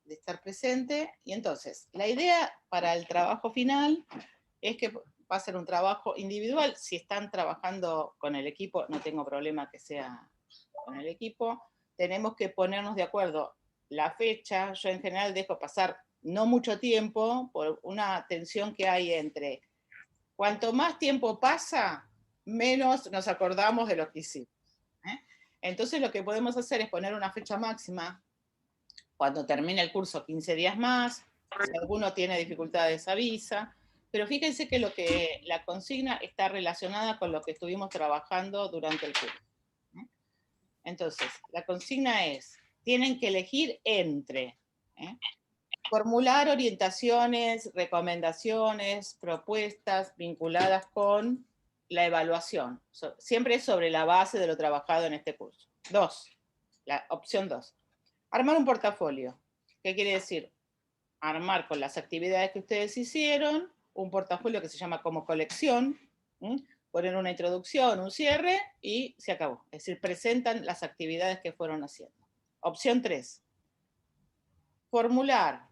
de estar presente. Y entonces, la idea para el trabajo final es que va a ser un trabajo individual. Si están trabajando con el equipo, no tengo problema que sea con el equipo. Tenemos que ponernos de acuerdo la fecha. Yo en general dejo pasar no mucho tiempo por una tensión que hay entre cuanto más tiempo pasa, menos nos acordamos de lo que hicimos. Entonces lo que podemos hacer es poner una fecha máxima cuando termine el curso, 15 días más. Si alguno tiene dificultades, avisa. Pero fíjense que la consigna está relacionada con lo que estuvimos trabajando durante el curso. Entonces, la consigna es, tienen que elegir entre formular orientaciones, recomendaciones, propuestas vinculadas con la evaluación, siempre sobre la base de lo trabajado en este curso. 2, la opción 2, armar un portafolio. ¿Qué quiere decir? Armar con las actividades que ustedes hicieron, un portafolio que se llama como colección, poner una introducción, un cierre y se acabó. Es decir, presentan las actividades que fueron haciendo. Opción 3, formular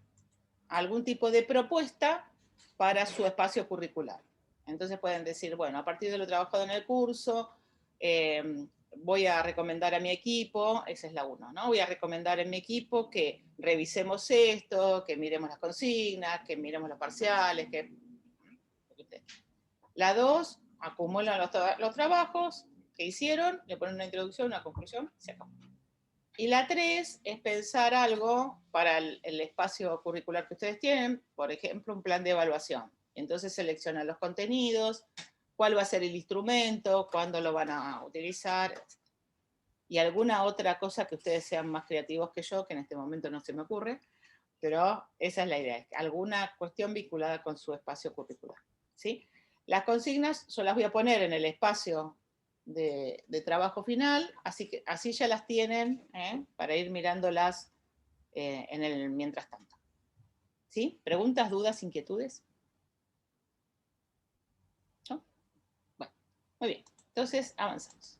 algún tipo de propuesta para su espacio curricular. Entonces pueden decir, bueno, a partir de lo trabajado en el curso, voy a recomendar a mi equipo, esa es la 1, ¿no? Voy a recomendar en mi equipo que revisemos esto, que miremos las consignas, que miremos los parciales, que... La 2, acumulan los trabajos que hicieron, le ponen una introducción, una conclusión, se acabó. Y la 3 es pensar algo para el espacio curricular que ustedes tienen, por ejemplo, un plan de evaluación. Entonces seleccionan los contenidos, cuál va a ser el instrumento, cuándo lo van a utilizar, y alguna otra cosa que ustedes sean más creativos que yo, que en este momento no se me ocurre, pero esa es la idea, alguna cuestión vinculada con su espacio curricular, ¿sí? Las consignas yo las voy a poner en el espacio de trabajo final, así que así ya las tienen para ir mirándolas en el mientras tanto. ¿Sí? ¿Preguntas, dudas, inquietudes? ¿No? Bueno, muy bien. Entonces, avanzamos.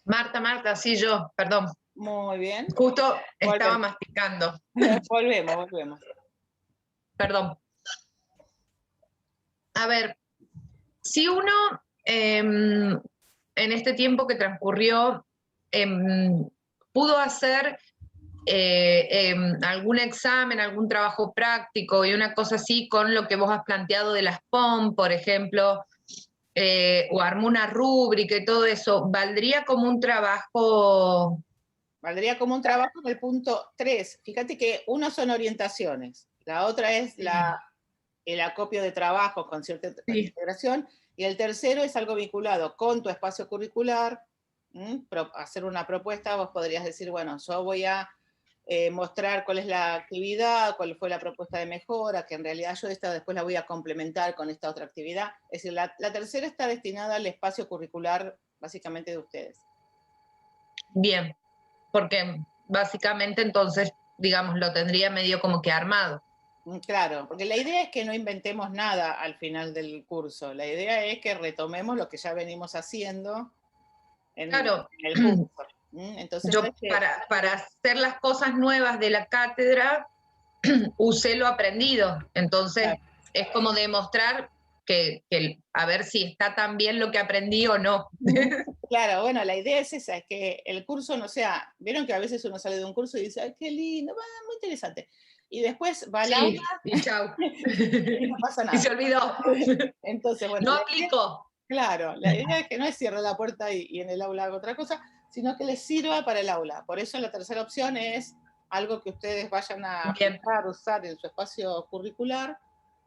Marta, sí, yo, perdón. Muy bien. Justo estaba masticando. Volvemos. Perdón. A ver, si uno en este tiempo que transcurrió pudo hacer algún examen, algún trabajo práctico y una cosa así con lo que vos has planteado de las POM, por ejemplo, o armó una rúbrica y todo eso, ¿valdría como un trabajo? Valdría como un trabajo en el punto 3. Fíjate que uno son orientaciones, la otra es el acopio de trabajo con cierta integración, y el tercero es algo vinculado con tu espacio curricular, hacer una propuesta. Vos podrías decir, bueno, yo voy a mostrar cuál es la actividad, cuál fue la propuesta de mejora, que en realidad yo esta después la voy a complementar con esta otra actividad. Es decir, la tercera está destinada al espacio curricular básicamente de ustedes. Bien, porque básicamente entonces, digamos, lo tendría medio como que armado. Claro, porque la idea es que no inventemos nada al final del curso. La idea es que retomemos lo que ya venimos haciendo en el curso. Entonces, yo no es que... para hacer las cosas nuevas de la cátedra, usé lo aprendido. Entonces, claro, es como demostrar que a ver si está tan bien lo que aprendí o no. Claro, bueno, la idea es esa, es que el curso no sea... Vieron que a veces uno sale de un curso y dice, ay, qué lindo, muy interesante. Y después va al aula y chau. Y no pasa nada. Y se olvidó. Entonces, bueno, no aplicó. Claro, la idea es que no es cierre la puerta y en el aula hago otra cosa, sino que les sirva para el aula. Por eso la tercera opción es algo que ustedes vayan a aplicar, usar en su espacio curricular.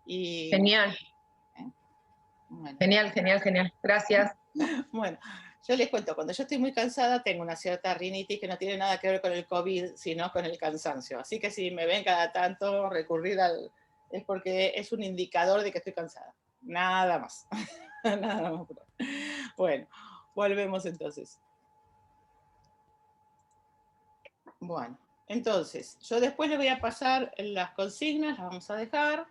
Y, genial. Bueno. Genial. Gracias. Bueno, yo les cuento, cuando yo estoy muy cansada tengo una cierta rinitis que no tiene nada que ver con el COVID, sino con el cansancio. Así que si me ven cada tanto recurrir es porque es un indicador de que estoy cansada. Nada más. Nada más. Bueno, volvemos entonces. Bueno, entonces, yo después le voy a pasar las consignas, las vamos a dejar.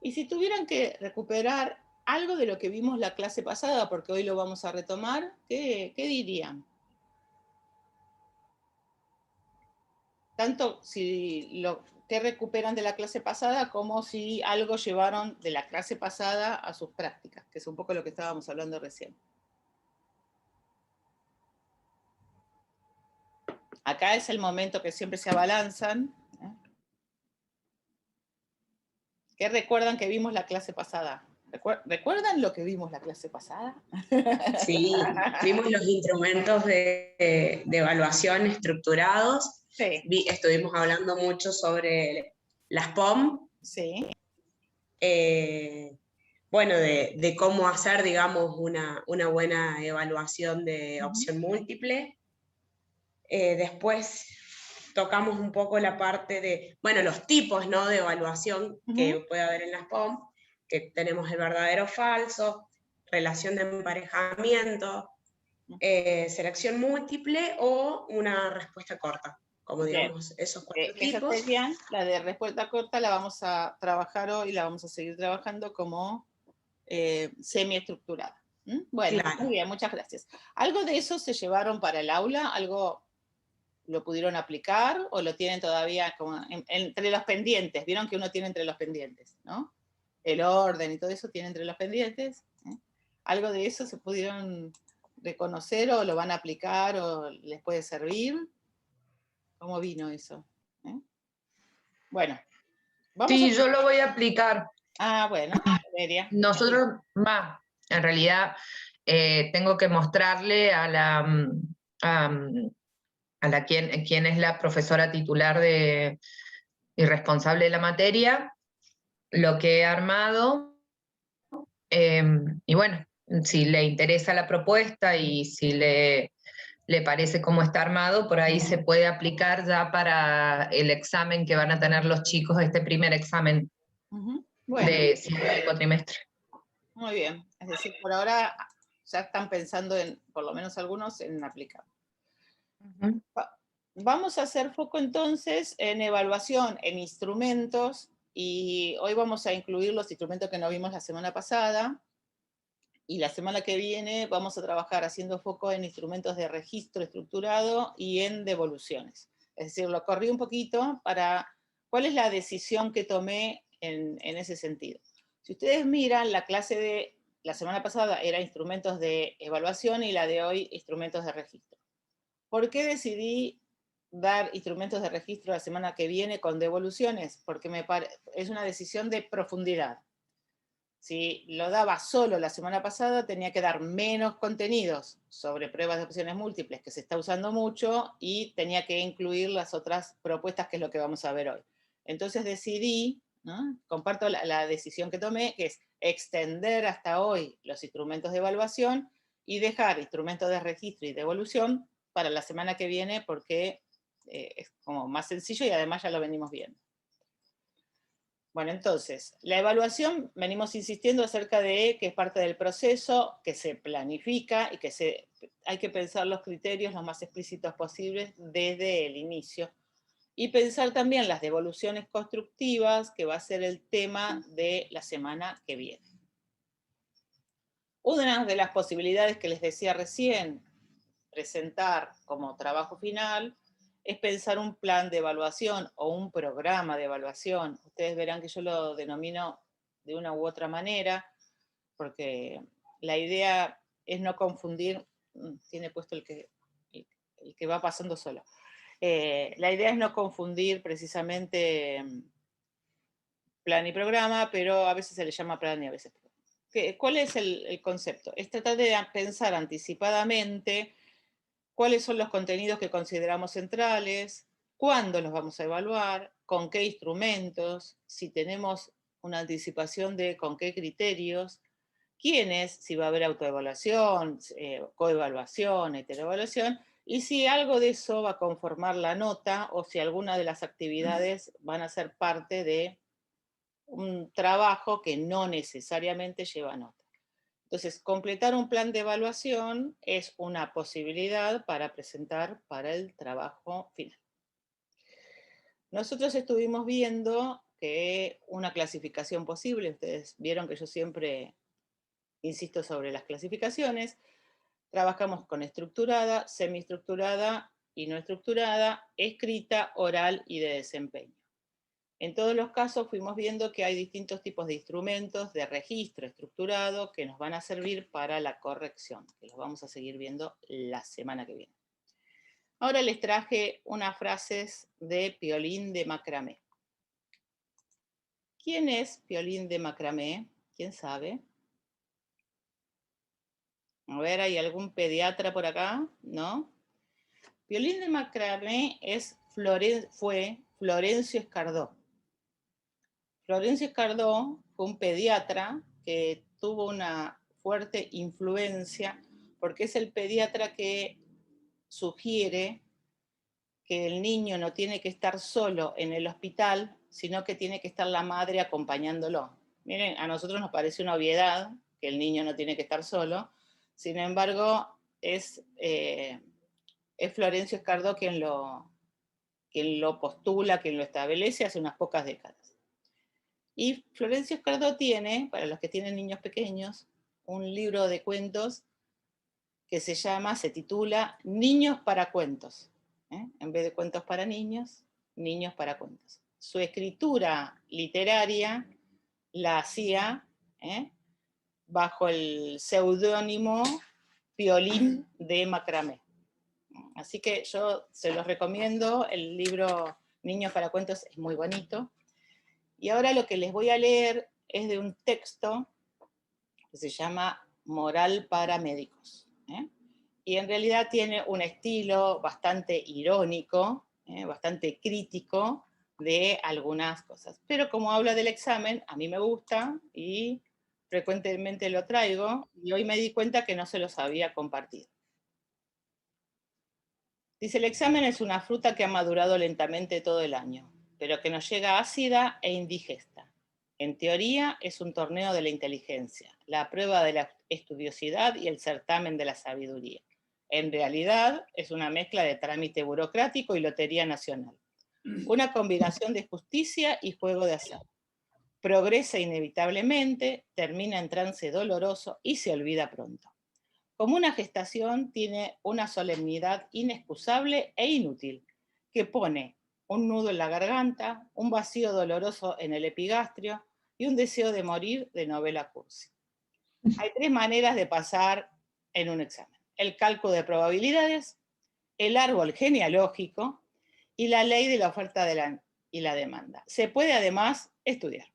Y si tuvieran que recuperar algo de lo que vimos la clase pasada, porque hoy lo vamos a retomar, ¿qué dirían? Tanto si qué recuperan de la clase pasada, como si algo llevaron de la clase pasada a sus prácticas, que es un poco lo que estábamos hablando recién. Acá es el momento que siempre se abalanzan. ¿Qué recuerdan que vimos la clase pasada? ¿Recuerdan lo que vimos la clase pasada? Sí, vimos los instrumentos de evaluación estructurados. Sí. Estuvimos hablando mucho sobre las POM. Sí. Bueno, de cómo hacer, digamos, una buena evaluación de opción múltiple. Después tocamos un poco la parte de, bueno, los tipos, ¿no?, de evaluación que puede haber en las POM, que tenemos el verdadero o falso, relación de emparejamiento, selección múltiple o una respuesta corta, como digamos esos 4 tipos. Esa sería la de respuesta corta, la vamos a trabajar hoy, la vamos a seguir trabajando como semiestructurada. Bueno, claro. Muy bien, muchas gracias. ¿Algo de eso se llevaron para el aula? ¿Algo lo pudieron aplicar o lo tienen todavía como entre los pendientes? Vieron que uno tiene entre los pendientes, ¿no? El orden y todo eso tiene entre los pendientes. ¿Algo de eso se pudieron reconocer o lo van a aplicar o les puede servir? ¿Cómo vino eso? Bueno. Sí, yo lo voy a aplicar. Ah, bueno, Valeria. Nosotros, en realidad, tengo que mostrarle a la quien es la profesora titular y responsable de la materia, lo que he armado, y bueno, si le interesa la propuesta y si le parece cómo está armado, por ahí se puede aplicar ya para el examen que van a tener los chicos, este primer examen de cierre de cuatrimestre. Muy bien, es decir, por ahora ya están pensando en, por lo menos algunos, en aplicar. Vamos a hacer foco entonces en evaluación, en instrumentos, y hoy vamos a incluir los instrumentos que no vimos la semana pasada, y la semana que viene vamos a trabajar haciendo foco en instrumentos de registro estructurado y en devoluciones. Es decir, lo corrí un poquito para cuál es la decisión que tomé en ese sentido. Si ustedes miran, la clase de la semana pasada era instrumentos de evaluación y la de hoy instrumentos de registro. ¿Por qué decidí dar instrumentos de registro la semana que viene con devoluciones? Porque es una decisión de profundidad. Si lo daba solo la semana pasada, tenía que dar menos contenidos sobre pruebas de opciones múltiples, que se está usando mucho, y tenía que incluir las otras propuestas, que es lo que vamos a ver hoy. Entonces decidí, ¿no?, comparto la decisión que tomé, que es extender hasta hoy los instrumentos de evaluación y dejar instrumentos de registro y devolución para la semana que viene, porque es como más sencillo y además ya lo venimos viendo. Bueno, entonces, la evaluación, venimos insistiendo acerca de que es parte del proceso, que se planifica y que hay que pensar los criterios lo más explícitos posibles desde el inicio. Y pensar también las devoluciones constructivas, que va a ser el tema de la semana que viene. Una de las posibilidades que les decía recién, presentar como trabajo final, es pensar un plan de evaluación o un programa de evaluación. Ustedes verán que yo lo denomino de una u otra manera, porque la idea es no confundir, tiene puesto el que va pasando solo. La idea es no confundir precisamente plan y programa, pero a veces se le llama plan y a veces programa. ¿Cuál es el concepto? Es tratar de pensar anticipadamente cuáles son los contenidos que consideramos centrales, cuándo los vamos a evaluar, con qué instrumentos, si tenemos una anticipación de con qué criterios, quiénes, si va a haber autoevaluación, coevaluación, heteroevaluación, y si algo de eso va a conformar la nota o si alguna de las actividades van a ser parte de un trabajo que no necesariamente lleva nota. Entonces, completar un plan de evaluación es una posibilidad para presentar para el trabajo final. Nosotros estuvimos viendo que una clasificación posible, ustedes vieron que yo siempre insisto sobre las clasificaciones, trabajamos con estructurada, semiestructurada y no estructurada, escrita, oral y de desempeño. En todos los casos fuimos viendo que hay distintos tipos de instrumentos de registro estructurado que nos van a servir para la corrección, que los vamos a seguir viendo la semana que viene. Ahora les traje unas frases de Piolín de Macramé. ¿Quién es Piolín de Macramé? ¿Quién sabe? A ver, ¿hay algún pediatra por acá? ¿No? Piolín de Macramé fue Florencio Escardó. Florencio Escardó fue un pediatra que tuvo una fuerte influencia porque es el pediatra que sugiere que el niño no tiene que estar solo en el hospital, sino que tiene que estar la madre acompañándolo. Miren, a nosotros nos parece una obviedad que el niño no tiene que estar solo, sin embargo, es Florencio Escardó quien lo postula, quien lo establece hace unas pocas décadas. Y Florencio Escardó tiene, para los que tienen niños pequeños, un libro de cuentos que se titula Niños para cuentos. En vez de cuentos para niños, niños para cuentos. Su escritura literaria la hacía bajo el seudónimo Piolín de Macramé. Así que yo se los recomiendo, el libro Niños para cuentos es muy bonito. Y ahora lo que les voy a leer es de un texto que se llama Moral para médicos. Y en realidad tiene un estilo bastante irónico, bastante crítico de algunas cosas. Pero como habla del examen, a mí me gusta y frecuentemente lo traigo, y hoy me di cuenta que no se los había compartido. Dice, el examen es una fruta que ha madurado lentamente todo el año, pero que nos llega ácida e indigesta. En teoría es un torneo de la inteligencia, la prueba de la estudiosidad y el certamen de la sabiduría. En realidad es una mezcla de trámite burocrático y lotería nacional. Una combinación de justicia y juego de azar. Progresa inevitablemente, termina en trance doloroso y se olvida pronto. Como una gestación tiene una solemnidad inexcusable e inútil, que pone un nudo en la garganta, un vacío doloroso en el epigastrio y un deseo de morir de novela cursi. Hay 3 maneras de pasar en un examen: el cálculo de probabilidades, el árbol genealógico y la ley de la oferta y la demanda. Se puede además estudiar.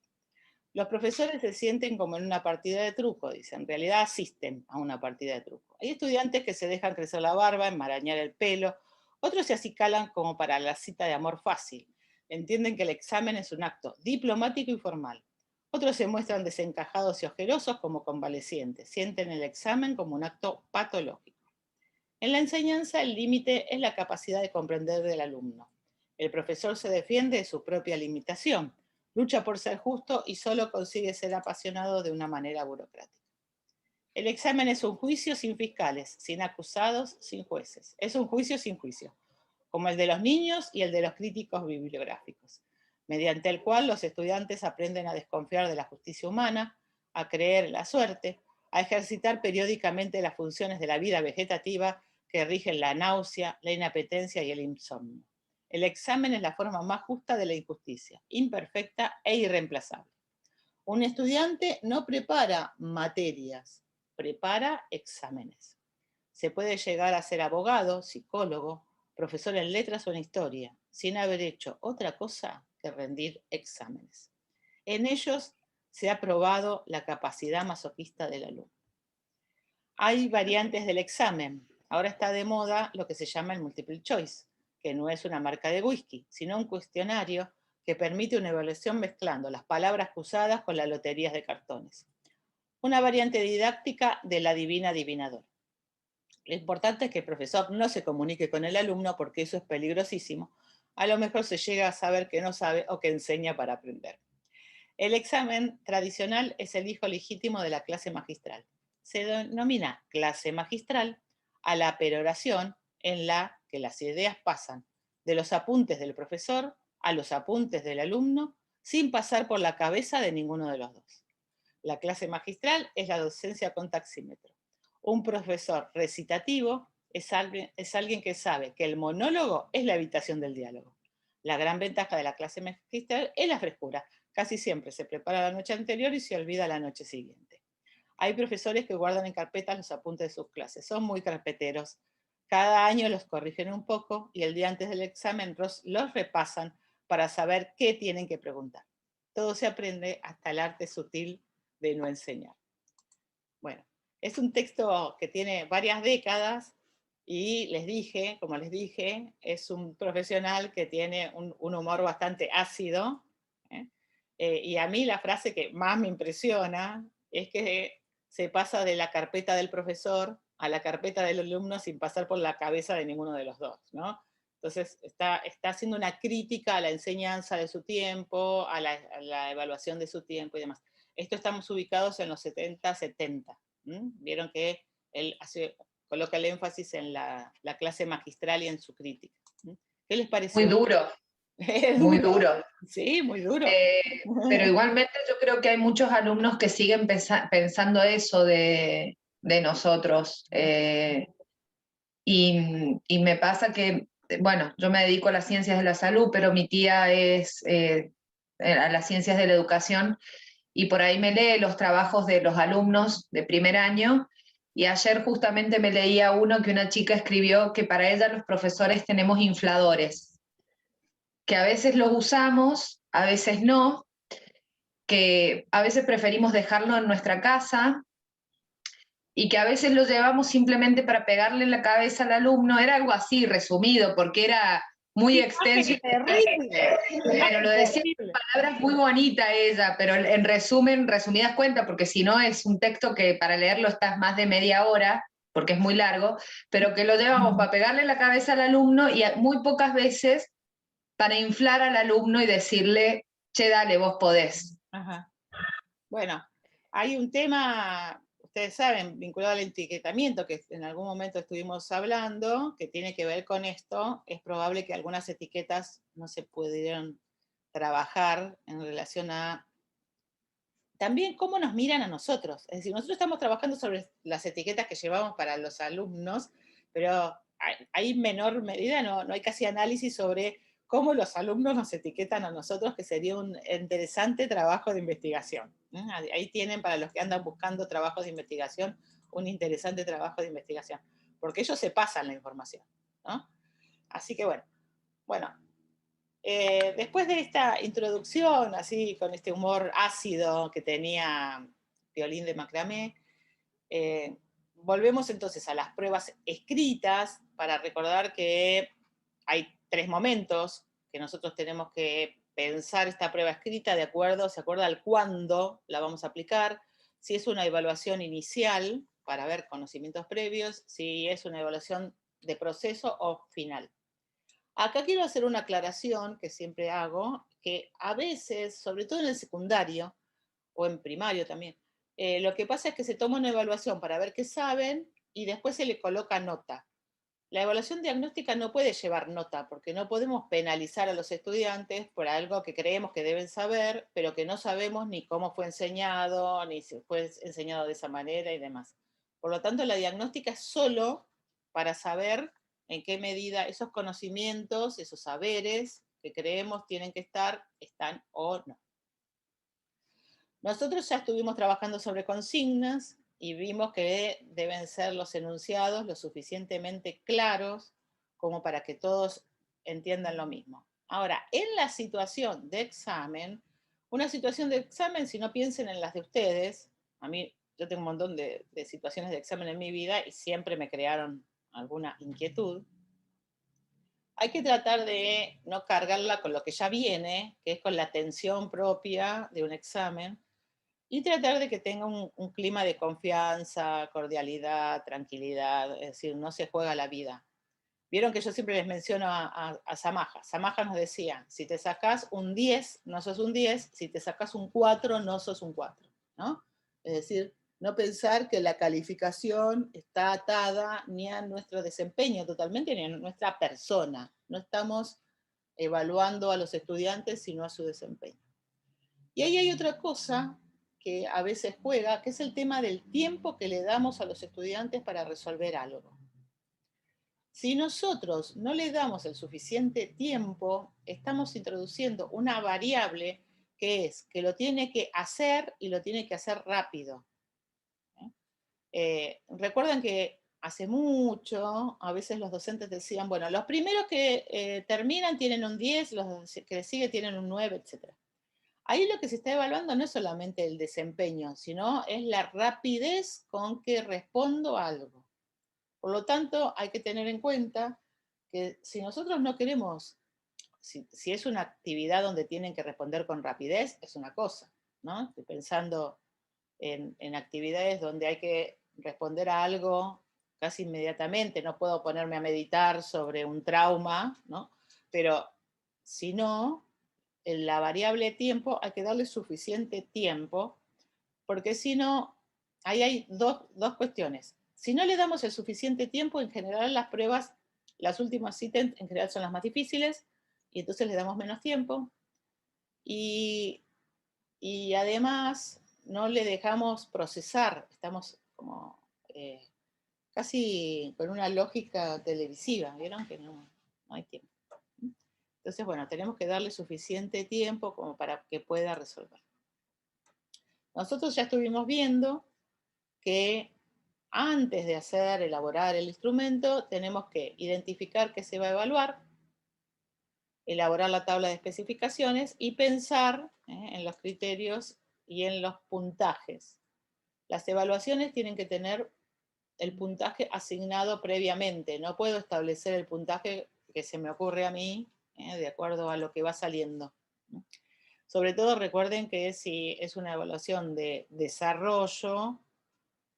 Los profesores se sienten como en una partida de truco, dicen. En realidad asisten a una partida de truco. Hay estudiantes que se dejan crecer la barba, enmarañar el pelo, otros se acicalan como para la cita de amor fácil. Entienden que el examen es un acto diplomático y formal. Otros se muestran desencajados y ojerosos como convalecientes. Sienten el examen como un acto patológico. En la enseñanza, el límite es la capacidad de comprender del alumno. El profesor se defiende de su propia limitación, lucha por ser justo y solo consigue ser apasionado de una manera burocrática. El examen es un juicio sin fiscales, sin acusados, sin jueces. Es un juicio sin juicio, como el de los niños y el de los críticos bibliográficos, mediante el cual los estudiantes aprenden a desconfiar de la justicia humana, a creer en la suerte, a ejercitar periódicamente las funciones de la vida vegetativa que rigen la náusea, la inapetencia y el insomnio. El examen es la forma más justa de la injusticia, imperfecta e irreemplazable. Un estudiante no prepara materias, prepara exámenes. Se puede llegar a ser abogado, psicólogo, profesor en letras o en historia, sin haber hecho otra cosa que rendir exámenes. En ellos se ha probado la capacidad masoquista del alumno. Hay variantes del examen. Ahora está de moda lo que se llama el multiple choice, que no es una marca de whisky, sino un cuestionario que permite una evaluación mezclando las palabras cruzadas con las loterías de cartones. Una variante didáctica de la divina adivinadora. Lo importante es que el profesor no se comunique con el alumno porque eso es peligrosísimo. A lo mejor se llega a saber que no sabe o que enseña para aprender. El examen tradicional es el hijo legítimo de la clase magistral. Se denomina clase magistral a la peroración en la que las ideas pasan de los apuntes del profesor a los apuntes del alumno sin pasar por la cabeza de ninguno de los dos. La clase magistral es la docencia con taxímetro. Un profesor recitativo es alguien que sabe que el monólogo es la evitación del diálogo. La gran ventaja de la clase magistral es la frescura. Casi siempre se prepara la noche anterior y se olvida la noche siguiente. Hay profesores que guardan en carpetas los apuntes de sus clases, son muy carpeteros. Cada año los corrigen un poco y el día antes del examen los repasan para saber qué tienen que preguntar. Todo se aprende hasta el arte sutil de no enseñar. Bueno, es un texto que tiene varias décadas y como les dije, es un profesional que tiene un humor bastante ácido. Y a mí la frase que más me impresiona es que se pasa de la carpeta del profesor a la carpeta del alumno sin pasar por la cabeza de ninguno de los dos, ¿no? Entonces está haciendo una crítica a la enseñanza de su tiempo, a la evaluación de su tiempo y demás. Esto estamos ubicados en los 70. Vieron que él coloca el énfasis en la clase magistral y en su crítica. ¿Qué les pareció? Muy duro. Muy duro. Sí, muy duro. Pero igualmente yo creo que hay muchos alumnos que siguen pensando eso de nosotros. Y me pasa que, bueno, yo me dedico a las ciencias de la salud, pero mi tía es a las ciencias de la educación, y por ahí me lee los trabajos de los alumnos de primer año, y ayer justamente me leía uno que una chica escribió que para ella los profesores tenemos infladores, que a veces los usamos, a veces no, que a veces preferimos dejarlo en nuestra casa, y que a veces lo llevamos simplemente para pegarle en la cabeza al alumno. Era algo así, resumido, porque era muy extenso. Pero lo decía en palabras muy bonitas ella, pero en resumen, resumidas cuentas, porque si no es un texto que para leerlo estás más de media hora, porque es muy largo, pero que lo llevamos para pegarle en la cabeza al alumno y muy pocas veces para inflar al alumno y decirle, che, dale, vos podés. Ajá. Bueno, hay un tema, ustedes saben, vinculado al etiquetamiento, que en algún momento estuvimos hablando, que tiene que ver con esto. Es probable que algunas etiquetas no se pudieron trabajar en relación a también cómo nos miran a nosotros. Es decir, nosotros estamos trabajando sobre las etiquetas que llevamos para los alumnos, pero hay menor medida, no hay casi análisis sobre cómo los alumnos nos etiquetan a nosotros, que sería un interesante trabajo de investigación. Ahí tienen, para los que andan buscando trabajos de investigación, un interesante trabajo de investigación, porque ellos se pasan la información, ¿no? Así que bueno, después de esta introducción, así con este humor ácido que tenía Violín de Macramé, volvemos entonces a las pruebas escritas para recordar que hay 3 momentos que nosotros tenemos que pensar esta prueba escrita se acuerda al cuándo la vamos a aplicar, si es una evaluación inicial para ver conocimientos previos, si es una evaluación de proceso o final. Acá quiero hacer una aclaración que siempre hago, que a veces, sobre todo en el secundario, o en primario también, lo que pasa es que se toma una evaluación para ver qué saben y después se le coloca nota. La evaluación diagnóstica no puede llevar nota, porque no podemos penalizar a los estudiantes por algo que creemos que deben saber, pero que no sabemos ni cómo fue enseñado, ni si fue enseñado de esa manera y demás. Por lo tanto, la diagnóstica es solo para saber en qué medida esos conocimientos, esos saberes que creemos tienen que estar, están o no. Nosotros ya estuvimos trabajando sobre consignas y vimos que deben ser los enunciados lo suficientemente claros como para que todos entiendan lo mismo. Ahora, en la situación de examen, una situación de examen, si no piensen en las de ustedes, yo tengo un montón de situaciones de examen en mi vida y siempre me crearon alguna inquietud. Hay que tratar de no cargarla con lo que ya viene, que es con la tensión propia de un examen, y tratar de que tenga un clima de confianza, cordialidad, tranquilidad, es decir, no se juega la vida. Vieron que yo siempre les menciono a Samaja. Samaja nos decía, si te sacás un 10, no sos un 10, si te sacás un 4, no sos un 4, ¿no? Es decir, no pensar que la calificación está atada ni a nuestro desempeño totalmente, ni a nuestra persona. No estamos evaluando a los estudiantes, sino a su desempeño. Y ahí hay otra cosa que a veces juega, que es el tema del tiempo que le damos a los estudiantes para resolver algo. Si nosotros no le damos el suficiente tiempo, estamos introduciendo una variable que es que lo tiene que hacer y lo tiene que hacer rápido. Recuerdan que hace mucho, a veces los docentes decían, bueno, los primeros que terminan tienen un 10, los que les sigue tienen un 9, etc. Ahí lo que se está evaluando no es solamente el desempeño, sino es la rapidez con que respondo a algo. Por lo tanto, hay que tener en cuenta que si nosotros no queremos, si es una actividad donde tienen que responder con rapidez, es una cosa, ¿no? Estoy pensando en actividades donde hay que responder a algo casi inmediatamente, no puedo ponerme a meditar sobre un trauma, ¿no? Pero si no, en la variable tiempo hay que darle suficiente tiempo, porque si no, ahí hay dos cuestiones. Si no le damos el suficiente tiempo, en general las pruebas, las últimas ítems en general son las más difíciles, y entonces le damos menos tiempo. Y además no le dejamos procesar, estamos como casi con una lógica televisiva, ¿vieron? Que no hay tiempo. Entonces, bueno, tenemos que darle suficiente tiempo como para que pueda resolver. Nosotros ya estuvimos viendo que antes de elaborar el instrumento, tenemos que identificar qué se va a evaluar, elaborar la tabla de especificaciones y pensar en los criterios y en los puntajes. Las evaluaciones tienen que tener el puntaje asignado previamente. No puedo establecer el puntaje que se me ocurre a mí de acuerdo a lo que va saliendo. Sobre todo recuerden que si es una evaluación de desarrollo,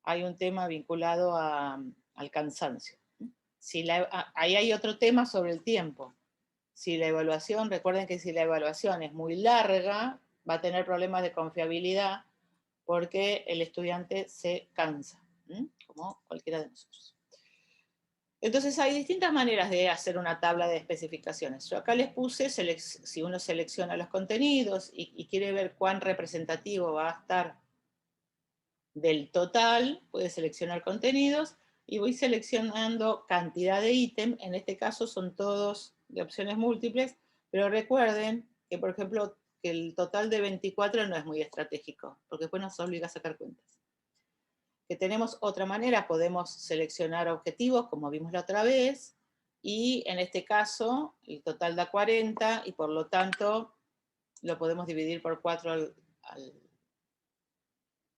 hay un tema vinculado al cansancio. Ahí hay otro tema sobre el tiempo. Si la evaluación, recuerden que si la evaluación es muy larga, va a tener problemas de confiabilidad porque el estudiante se cansa, como cualquiera de nosotros. Entonces hay distintas maneras de hacer una tabla de especificaciones. Yo acá les puse, si uno selecciona los contenidos y quiere ver cuán representativo va a estar del total, puede seleccionar contenidos y voy seleccionando cantidad de ítem. En este caso son todos de opciones múltiples, pero recuerden que, por ejemplo, que el total de 24 no es muy estratégico, porque después nos obliga a sacar cuentas. Que tenemos otra manera, podemos seleccionar objetivos, como vimos la otra vez, y en este caso el total da 40 y por lo tanto lo podemos dividir por 4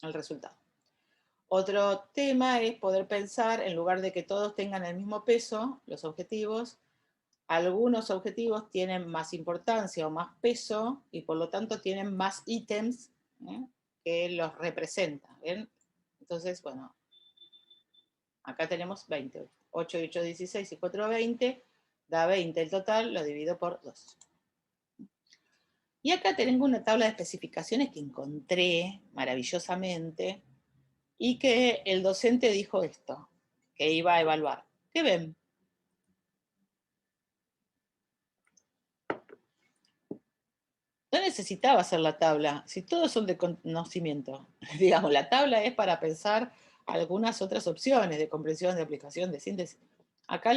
al resultado. Otro tema es poder pensar, en lugar de que todos tengan el mismo peso, los objetivos, algunos objetivos tienen más importancia o más peso y por lo tanto tienen más ítems que los representan. ¿Ven? Entonces, bueno, acá tenemos 20. 8 y 8, 16 y 4, 20. Da 20 el total, lo divido por 2. Y acá tengo una tabla de especificaciones que encontré maravillosamente y que el docente dijo esto, que iba a evaluar. ¿Qué ven? No necesitaba hacer la tabla, si todos son de conocimiento. Digamos, la tabla es para pensar algunas otras opciones de comprensión, de aplicación, de síntesis. Acá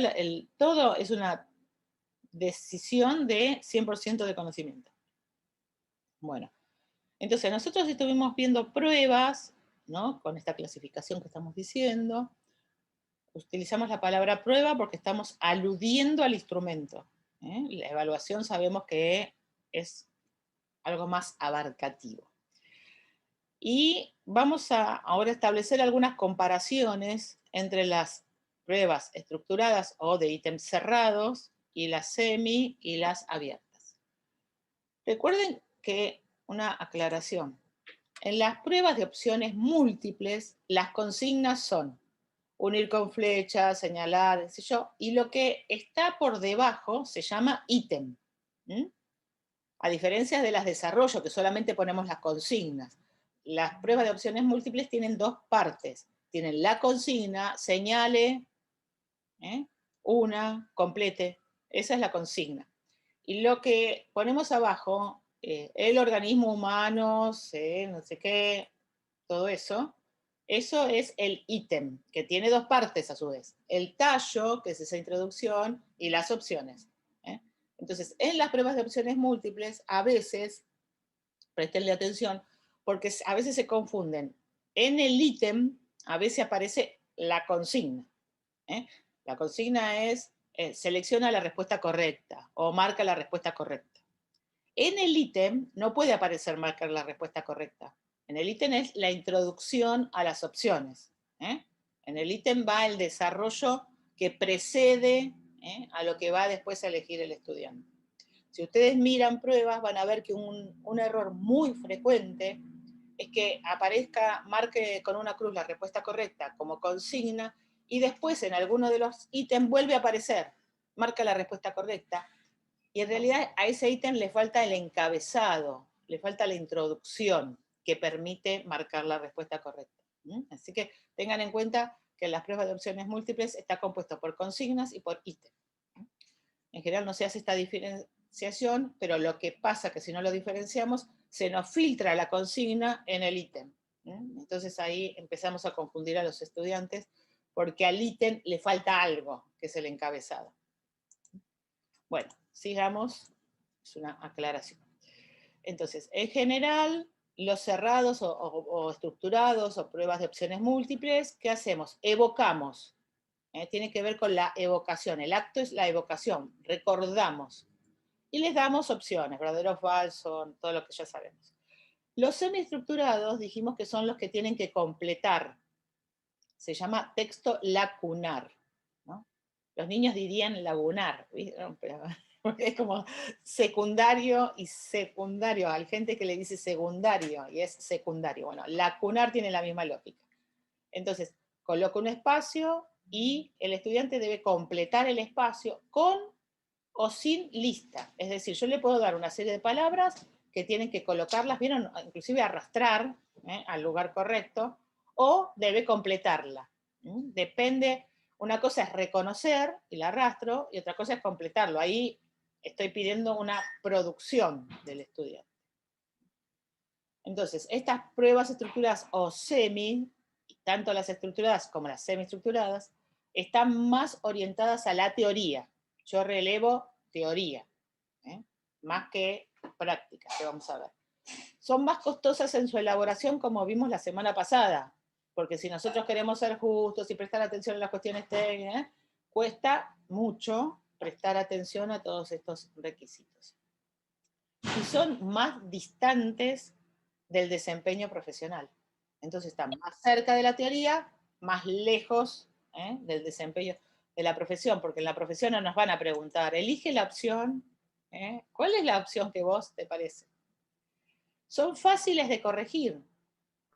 todo es una decisión de 100% de conocimiento. Bueno, entonces nosotros estuvimos viendo pruebas, ¿no? Con esta clasificación que estamos diciendo. Utilizamos la palabra prueba porque estamos aludiendo al instrumento. La evaluación sabemos que es algo más abarcativo. Y vamos a ahora establecer algunas comparaciones entre las pruebas estructuradas o de ítems cerrados y las semi y las abiertas. Recuerden que una aclaración. En las pruebas de opciones múltiples, las consignas son unir con flecha, señalar, qué sé yo, y lo que está por debajo se llama ítem. A diferencia de las de desarrollo, que solamente ponemos las consignas. Las pruebas de opciones múltiples tienen dos partes. Tienen la consigna, señale, una, complete. Esa es la consigna. Y lo que ponemos abajo, el organismo humano, no sé qué, todo eso, Eso es el ítem, que tiene dos partes a su vez. El tallo, que es esa introducción, y las opciones. Entonces, en las pruebas de opciones múltiples, a veces, prestenle atención, porque a veces se confunden. En el ítem, a veces aparece la consigna. La consigna es, selecciona la respuesta correcta, o marca la respuesta correcta. En el ítem no puede aparecer marcar la respuesta correcta. En el ítem es la introducción a las opciones. En el ítem va el desarrollo que precede a lo que va después a elegir el estudiante. Si ustedes miran pruebas, van a ver que un error muy frecuente es que aparezca, marque con una cruz la respuesta correcta como consigna, y después en alguno de los ítems vuelve a aparecer, marca la respuesta correcta, y en realidad a ese ítem le falta el encabezado, le falta la introducción que permite marcar la respuesta correcta. Así que tengan en cuenta que las pruebas de opciones múltiples está compuesto por consignas y por ítem. En general no se hace esta diferenciación, pero lo que pasa es que si no lo diferenciamos, se nos filtra la consigna en el ítem. Entonces ahí empezamos a confundir a los estudiantes porque al ítem le falta algo, que es el encabezado. Bueno, sigamos, es una aclaración. Entonces, en general, los cerrados o estructurados o pruebas de opciones múltiples, ¿qué hacemos? Evocamos. Tiene que ver con la evocación. El acto es la evocación, recordamos. Y les damos opciones, verdadero o falso, todo lo que ya sabemos. Los semiestructurados dijimos que son los que tienen que completar. Se llama texto lacunar, ¿no? Los niños dirían lagunar, ¿vieron? Pero es como secundario y secundario. Hay gente que le dice secundario y es secundario. Bueno, lacunar tiene la misma lógica. Entonces, coloco un espacio y el estudiante debe completar el espacio con o sin lista. Es decir, yo le puedo dar una serie de palabras que tienen que colocarlas, ¿vieron? Inclusive arrastrar al lugar correcto, o debe completarla. Depende, una cosa es reconocer y la arrastro, y otra cosa es completarlo. Ahí estoy pidiendo una producción del estudiante. Entonces, estas pruebas estructuradas o semi, tanto las estructuradas como las semiestructuradas, están más orientadas a la teoría. Yo relevo teoría, más que práctica, que vamos a ver. Son más costosas en su elaboración, como vimos la semana pasada, porque si nosotros queremos ser justos y prestar atención a las cuestiones técnicas, cuesta mucho prestar atención a todos estos requisitos. Y son más distantes del desempeño profesional. Entonces están más cerca de la teoría, más lejos del desempeño de la profesión, porque en la profesión no nos van a preguntar, elige la opción, ¿cuál es la opción que vos te parece? Son fáciles de corregir.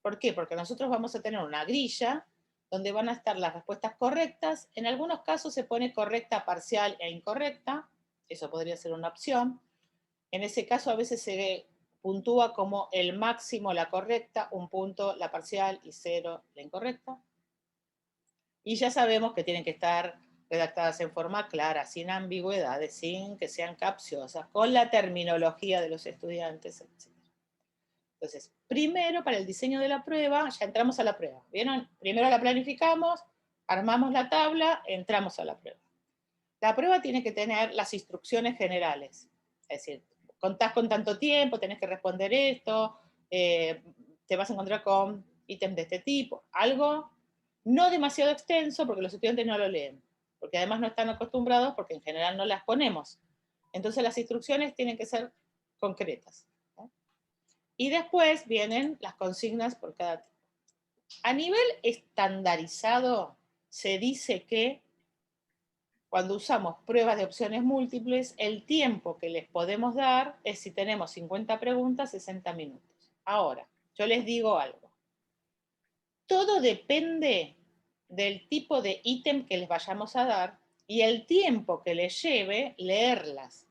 ¿Por qué? Porque nosotros vamos a tener una grilla donde van a estar las respuestas correctas. En algunos casos se pone correcta, parcial e incorrecta. Eso podría ser una opción. En ese caso a veces se puntúa como el máximo la correcta, 1 punto la parcial y 0 la incorrecta. Y ya sabemos que tienen que estar redactadas en forma clara, sin ambigüedades, sin que sean capciosas, con la terminología de los estudiantes, etc. Entonces, primero para el diseño de la prueba, ya entramos a la prueba. ¿Vieron? Primero la planificamos, armamos la tabla, entramos a la prueba. La prueba tiene que tener las instrucciones generales, es decir, contás con tanto tiempo, tenés que responder esto, te vas a encontrar con ítems de este tipo, algo no demasiado extenso porque los estudiantes no lo leen, porque además no están acostumbrados porque en general no las ponemos. Entonces las instrucciones tienen que ser concretas. Y después vienen las consignas por cada tipo. A nivel estandarizado se dice que cuando usamos pruebas de opciones múltiples, el tiempo que les podemos dar es, si tenemos 50 preguntas, 60 minutos. Ahora, yo les digo algo. Todo depende del tipo de ítem que les vayamos a dar y el tiempo que les lleve leerlas.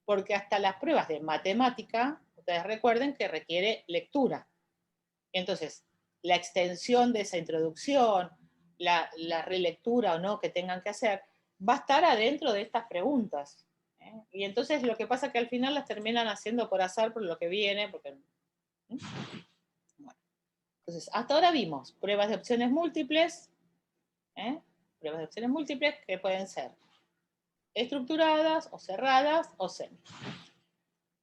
Porque hasta las pruebas de matemática, ustedes recuerden que requiere lectura. Entonces, la extensión de esa introducción, la relectura o no que tengan que hacer, va a estar adentro de estas preguntas. Y entonces lo que pasa es que al final las terminan haciendo por azar por lo que viene. Porque, bueno. Entonces, hasta ahora vimos pruebas de opciones múltiples, pruebas de opciones múltiples que pueden ser estructuradas o cerradas o semi.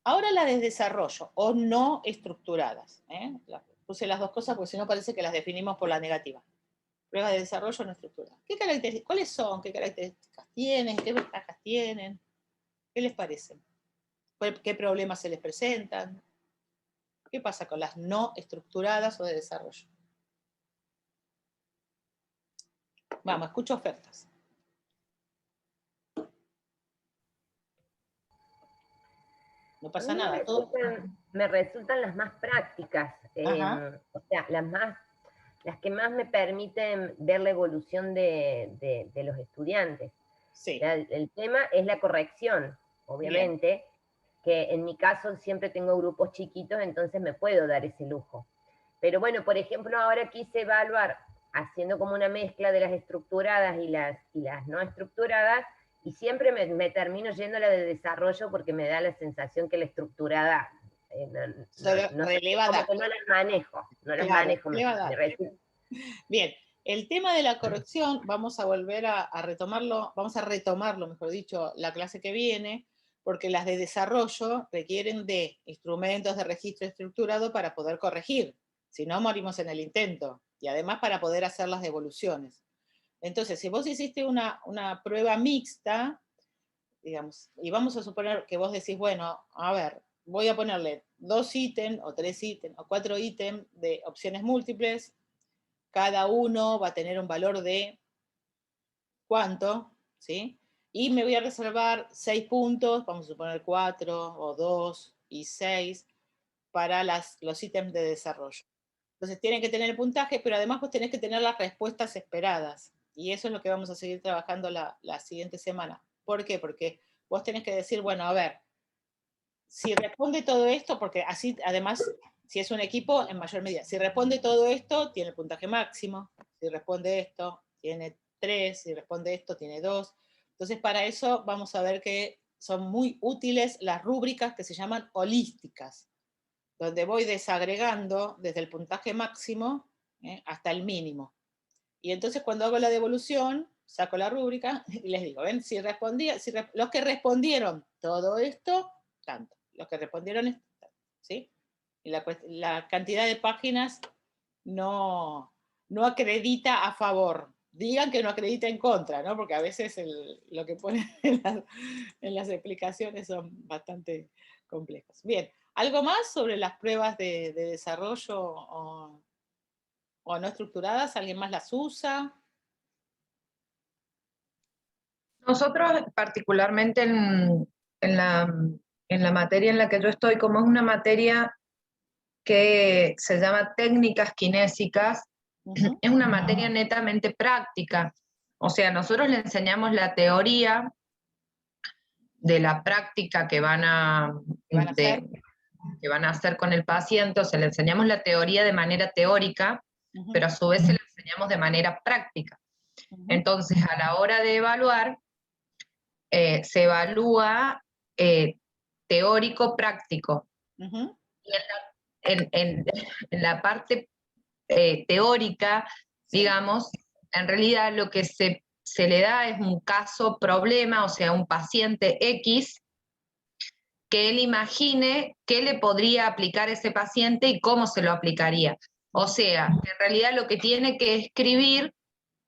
Ahora la de desarrollo o no estructuradas. Puse las dos cosas porque si no parece que las definimos por la negativa. Pruebas de desarrollo no estructuradas. ¿Qué características? ¿Cuáles son? ¿Qué características tienen? ¿Qué ventajas tienen? ¿Qué les parece? ¿Qué problemas se les presentan? ¿Qué pasa con las no estructuradas o de desarrollo? Vamos, escucho ofertas. No pasa nada. Me resultan las más prácticas, o sea, las que más me permiten ver la evolución de los estudiantes. Sí. O sea, el tema es la corrección, obviamente, bien, que en mi caso siempre tengo grupos chiquitos, entonces me puedo dar ese lujo. Pero bueno, por ejemplo, ahora quise evaluar haciendo como una mezcla de las estructuradas y las no estructuradas, y siempre me termino yendo a la de desarrollo porque me da la sensación que la estructurada no las manejo, las manejo. Bien, el tema de la corrección, vamos a volver a retomarlo, vamos a retomarlo, mejor dicho, la clase que viene, porque las de desarrollo requieren de instrumentos de registro estructurado para poder corregir, si no morimos en el intento, y además para poder hacer las devoluciones. Entonces, si vos hiciste una prueba mixta, digamos, y vamos a suponer que vos decís, bueno, a ver, voy a ponerle 2 ítems, o 3 ítems, o 4 ítems de opciones múltiples, cada uno va a tener un valor de ¿cuánto? ¿Sí? Y me voy a reservar 6 puntos, vamos a suponer 4, o 2, y 6, para los ítems de desarrollo. Entonces tienen que tener el puntaje, pero además vos tenés que tener las respuestas esperadas. Y eso es lo que vamos a seguir trabajando la siguiente semana. ¿Por qué? Porque vos tenés que decir, bueno, a ver, si responde todo esto, porque así, además, si es un equipo, en mayor medida, si responde todo esto, tiene el puntaje máximo, si responde esto, tiene 3, si responde esto, tiene 2. Entonces, para eso vamos a ver que son muy útiles las rúbricas que se llaman holísticas, donde voy desagregando desde el puntaje máximo hasta el mínimo. Y entonces cuando hago la devolución, saco la rúbrica y les digo, ven, los que respondieron todo esto, tanto. Los que respondieron esto, tanto. ¿Sí? Y la cantidad de páginas no acredita a favor. Digan que no acredita en contra, ¿no? Porque a veces lo que ponen en las explicaciones son bastante complejos. Bien, ¿algo más sobre las pruebas de desarrollo o no estructuradas? ¿Alguien más las usa? Nosotros particularmente en la materia en la que yo estoy, como es una materia que se llama técnicas kinésicas, es una materia netamente práctica. O sea, nosotros le enseñamos la teoría de la práctica que van a hacer con el paciente, o sea, le enseñamos la teoría de manera teórica, pero a su vez se la enseñamos de manera práctica. Entonces, a la hora de evaluar, se evalúa teórico-práctico. Y en la parte teórica, digamos, en realidad lo que se le da es un caso problema, o sea, un paciente X, que él imagine qué le podría aplicar ese paciente y cómo se lo aplicaría. O sea, en realidad lo que tiene que escribir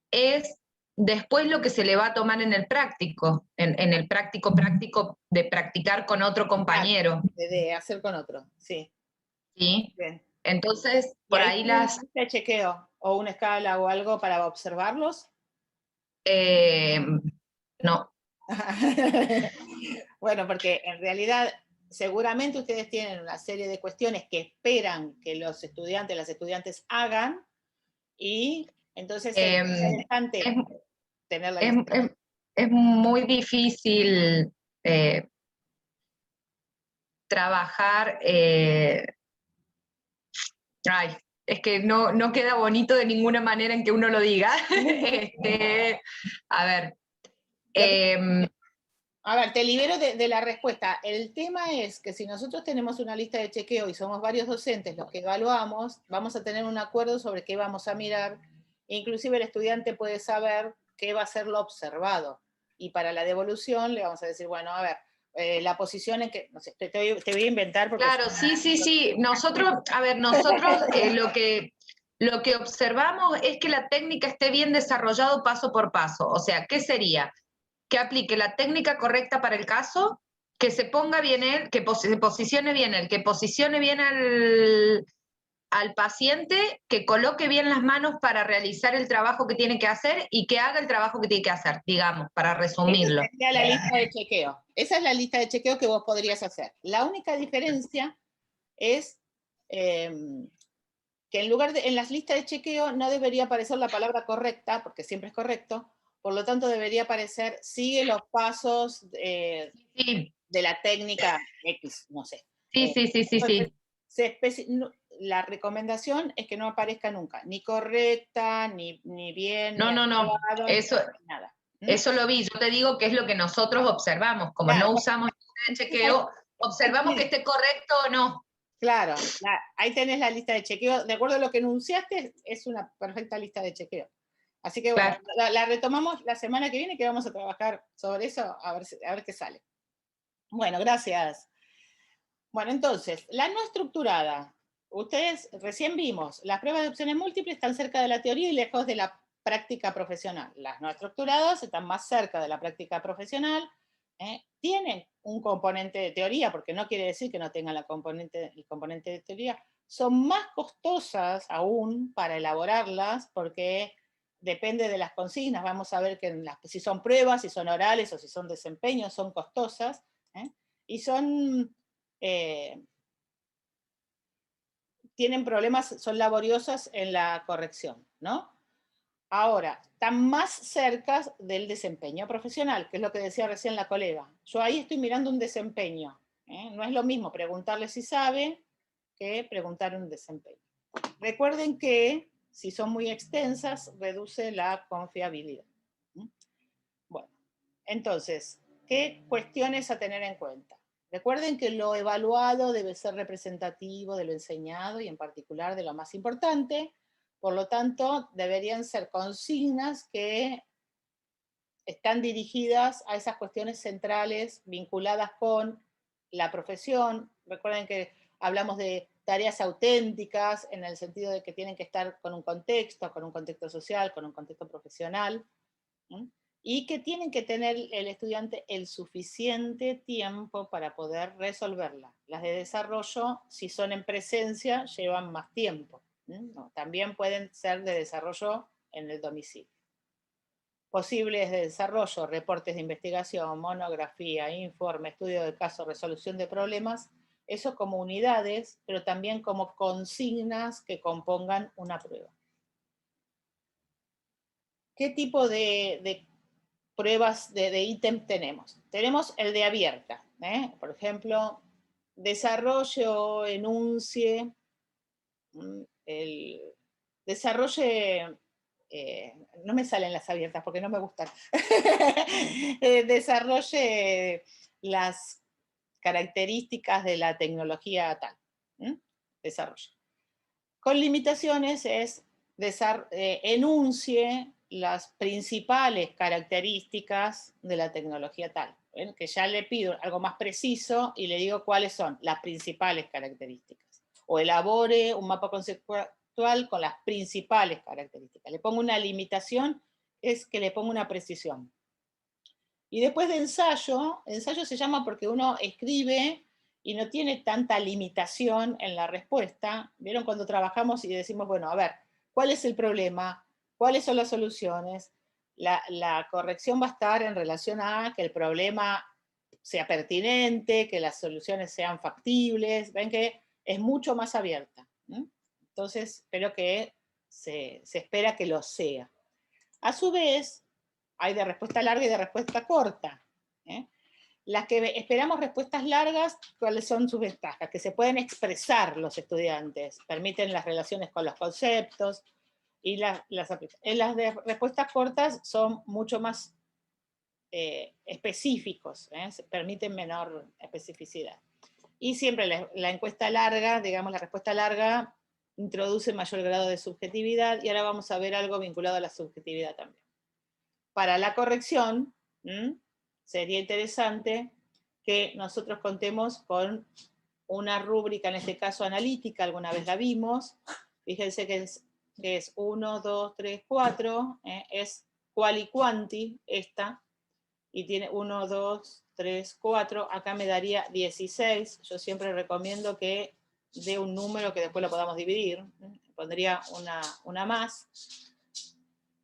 es después lo que se le va a tomar en el práctico, en el práctico de practicar con otro compañero. De hacer con otro, sí. ¿Sí? Bien. Entonces, por ahí las... ¿Un chequeo o una escala o algo para observarlos? No. Bueno, porque en realidad seguramente ustedes tienen una serie de cuestiones que esperan que los estudiantes, las estudiantes hagan, y entonces es interesante tener la lista. Es muy difícil trabajar... es que no queda bonito de ninguna manera en que uno lo diga. A ver, A ver, te libero de la respuesta. El tema es que si nosotros tenemos una lista de chequeo y somos varios docentes los que evaluamos, vamos a tener un acuerdo sobre qué vamos a mirar. Inclusive el estudiante puede saber qué va a ser lo observado. Y para la devolución le vamos a decir, bueno, a ver, la posición en que, no sé, te voy a inventar porque... Claro, sí. Nosotros, a ver, nosotros lo que observamos es que la técnica esté bien desarrollado paso por paso. O sea, ¿qué sería? Que aplique la técnica correcta para el caso, que se ponga bien él, que se posicione bien él, que posicione bien al paciente, que coloque bien las manos para realizar el trabajo que tiene que hacer y que haga el trabajo que tiene que hacer, digamos, para resumirlo. Esa sería la lista de chequeo. Esa es la lista de chequeo que vos podrías hacer. La única diferencia es que en lugar de, en las listas de chequeo no debería aparecer la palabra correcta, porque siempre es correcto, por lo tanto debería aparecer, sigue los pasos Sí, de la técnica X, no sé. sí. La recomendación es que no aparezca nunca, ni correcta, ni bien, No, ni adecuado, eso, ni nada. eso lo vi, yo te digo que es lo que nosotros observamos, como Claro. no usamos el chequeo, observamos que esté correcto o no. Claro, ahí tenés la lista de chequeo. De acuerdo a lo que enunciaste, es una perfecta lista de chequeo. Así que bueno, Claro. la retomamos la semana que viene, que vamos a trabajar sobre eso, a ver qué sale. Bueno, gracias. Bueno, entonces, la no estructurada. Ustedes recién vimos, las pruebas de opciones múltiples están cerca de la teoría y lejos de la práctica profesional. Las no estructuradas están más cerca de la práctica profesional. Tienen un componente de teoría, porque no quiere decir que no tengan el componente de teoría. Son más costosas aún para elaborarlas, porque depende de las consignas. Vamos a ver que si son pruebas, si son orales o si son desempeños, son costosas. Y son... tienen problemas, son laboriosas en la corrección, ¿no? Ahora, están más cerca del desempeño profesional, que es lo que decía recién la colega. Yo ahí estoy mirando un desempeño. No es lo mismo preguntarle si sabe que preguntar un desempeño. Recuerden que si son muy extensas, reduce la confiabilidad. Bueno, entonces, ¿qué cuestiones a tener en cuenta? Recuerden que lo evaluado debe ser representativo de lo enseñado y en particular de lo más importante. Por lo tanto, deberían ser consignas que están dirigidas a esas cuestiones centrales vinculadas con la profesión. Recuerden que hablamos de tareas auténticas en el sentido de que tienen que estar con un contexto social, con un contexto profesional. Y que tienen que tener el estudiante el suficiente tiempo para poder resolverla. Las de desarrollo, si son en presencia, llevan más tiempo. No, también pueden ser de desarrollo en el domicilio. Posibles de desarrollo, reportes de investigación, monografía, informe, estudio de caso, resolución de problemas, eso como unidades, pero también como consignas que compongan una prueba. ¿Qué tipo de pruebas de ítem tenemos? Tenemos el de abierta, por ejemplo, desarrollo, enuncie, el desarrolle, no me salen las abiertas porque no me gustan, desarrolle las características de la tecnología tal, desarrollo. Con limitaciones es enuncie las principales características de la tecnología tal. ¿Ven? Que ya le pido algo más preciso y le digo cuáles son las principales características. O elabore un mapa conceptual con las principales características. Le pongo una limitación, es que le pongo una precisión. Y después de ensayo se llama porque uno escribe y no tiene tanta limitación en la respuesta. ¿Vieron cuando trabajamos y decimos, bueno, a ver, ¿cuál es el problema? ¿Cuáles son las soluciones? La corrección va a estar en relación a que el problema sea pertinente, que las soluciones sean factibles. Ven que es mucho más abierta. Entonces, espero que se espera que lo sea. A su vez, hay de respuesta larga y de respuesta corta. Las que esperamos respuestas largas, ¿cuáles son sus ventajas? Que se pueden expresar los estudiantes, permiten las relaciones con los conceptos, y las de respuestas cortas son mucho más específicos, permiten menor especificidad. Y siempre la encuesta larga, digamos, la respuesta larga, introduce mayor grado de subjetividad, y ahora vamos a ver algo vinculado a la subjetividad también. Para la corrección, sería interesante que nosotros contemos con una rúbrica, en este caso analítica, alguna vez la vimos. Fíjense que es 1, 2, 3, 4, es quali quanti esta, y tiene 1, 2, 3, 4, acá me daría 16, yo siempre recomiendo que dé un número que después lo podamos dividir, pondría una más,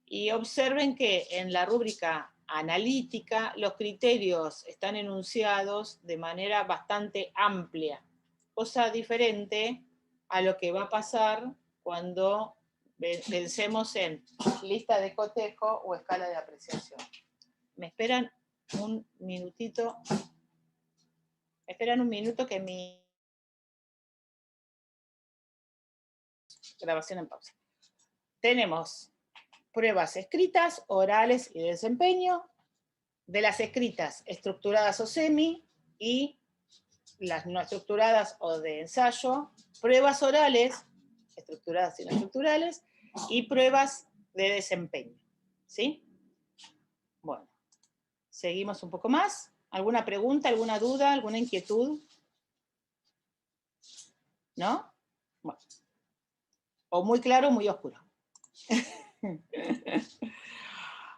y observen que en la rúbrica analítica los criterios están enunciados de manera bastante amplia, cosa diferente a lo que va a pasar cuando pensemos en lista de cotejo o escala de apreciación. ¿Me esperan un minutito? Esperan un minuto que mi grabación en pausa. Tenemos pruebas escritas, orales y de desempeño. De las escritas, estructuradas o semi, y las no estructuradas o de ensayo. Pruebas orales, estructuradas y no estructurales, y pruebas de desempeño. ¿Sí? Bueno, seguimos un poco más. ¿Alguna pregunta, alguna duda, alguna inquietud? ¿No? Bueno. O muy claro o muy oscuro.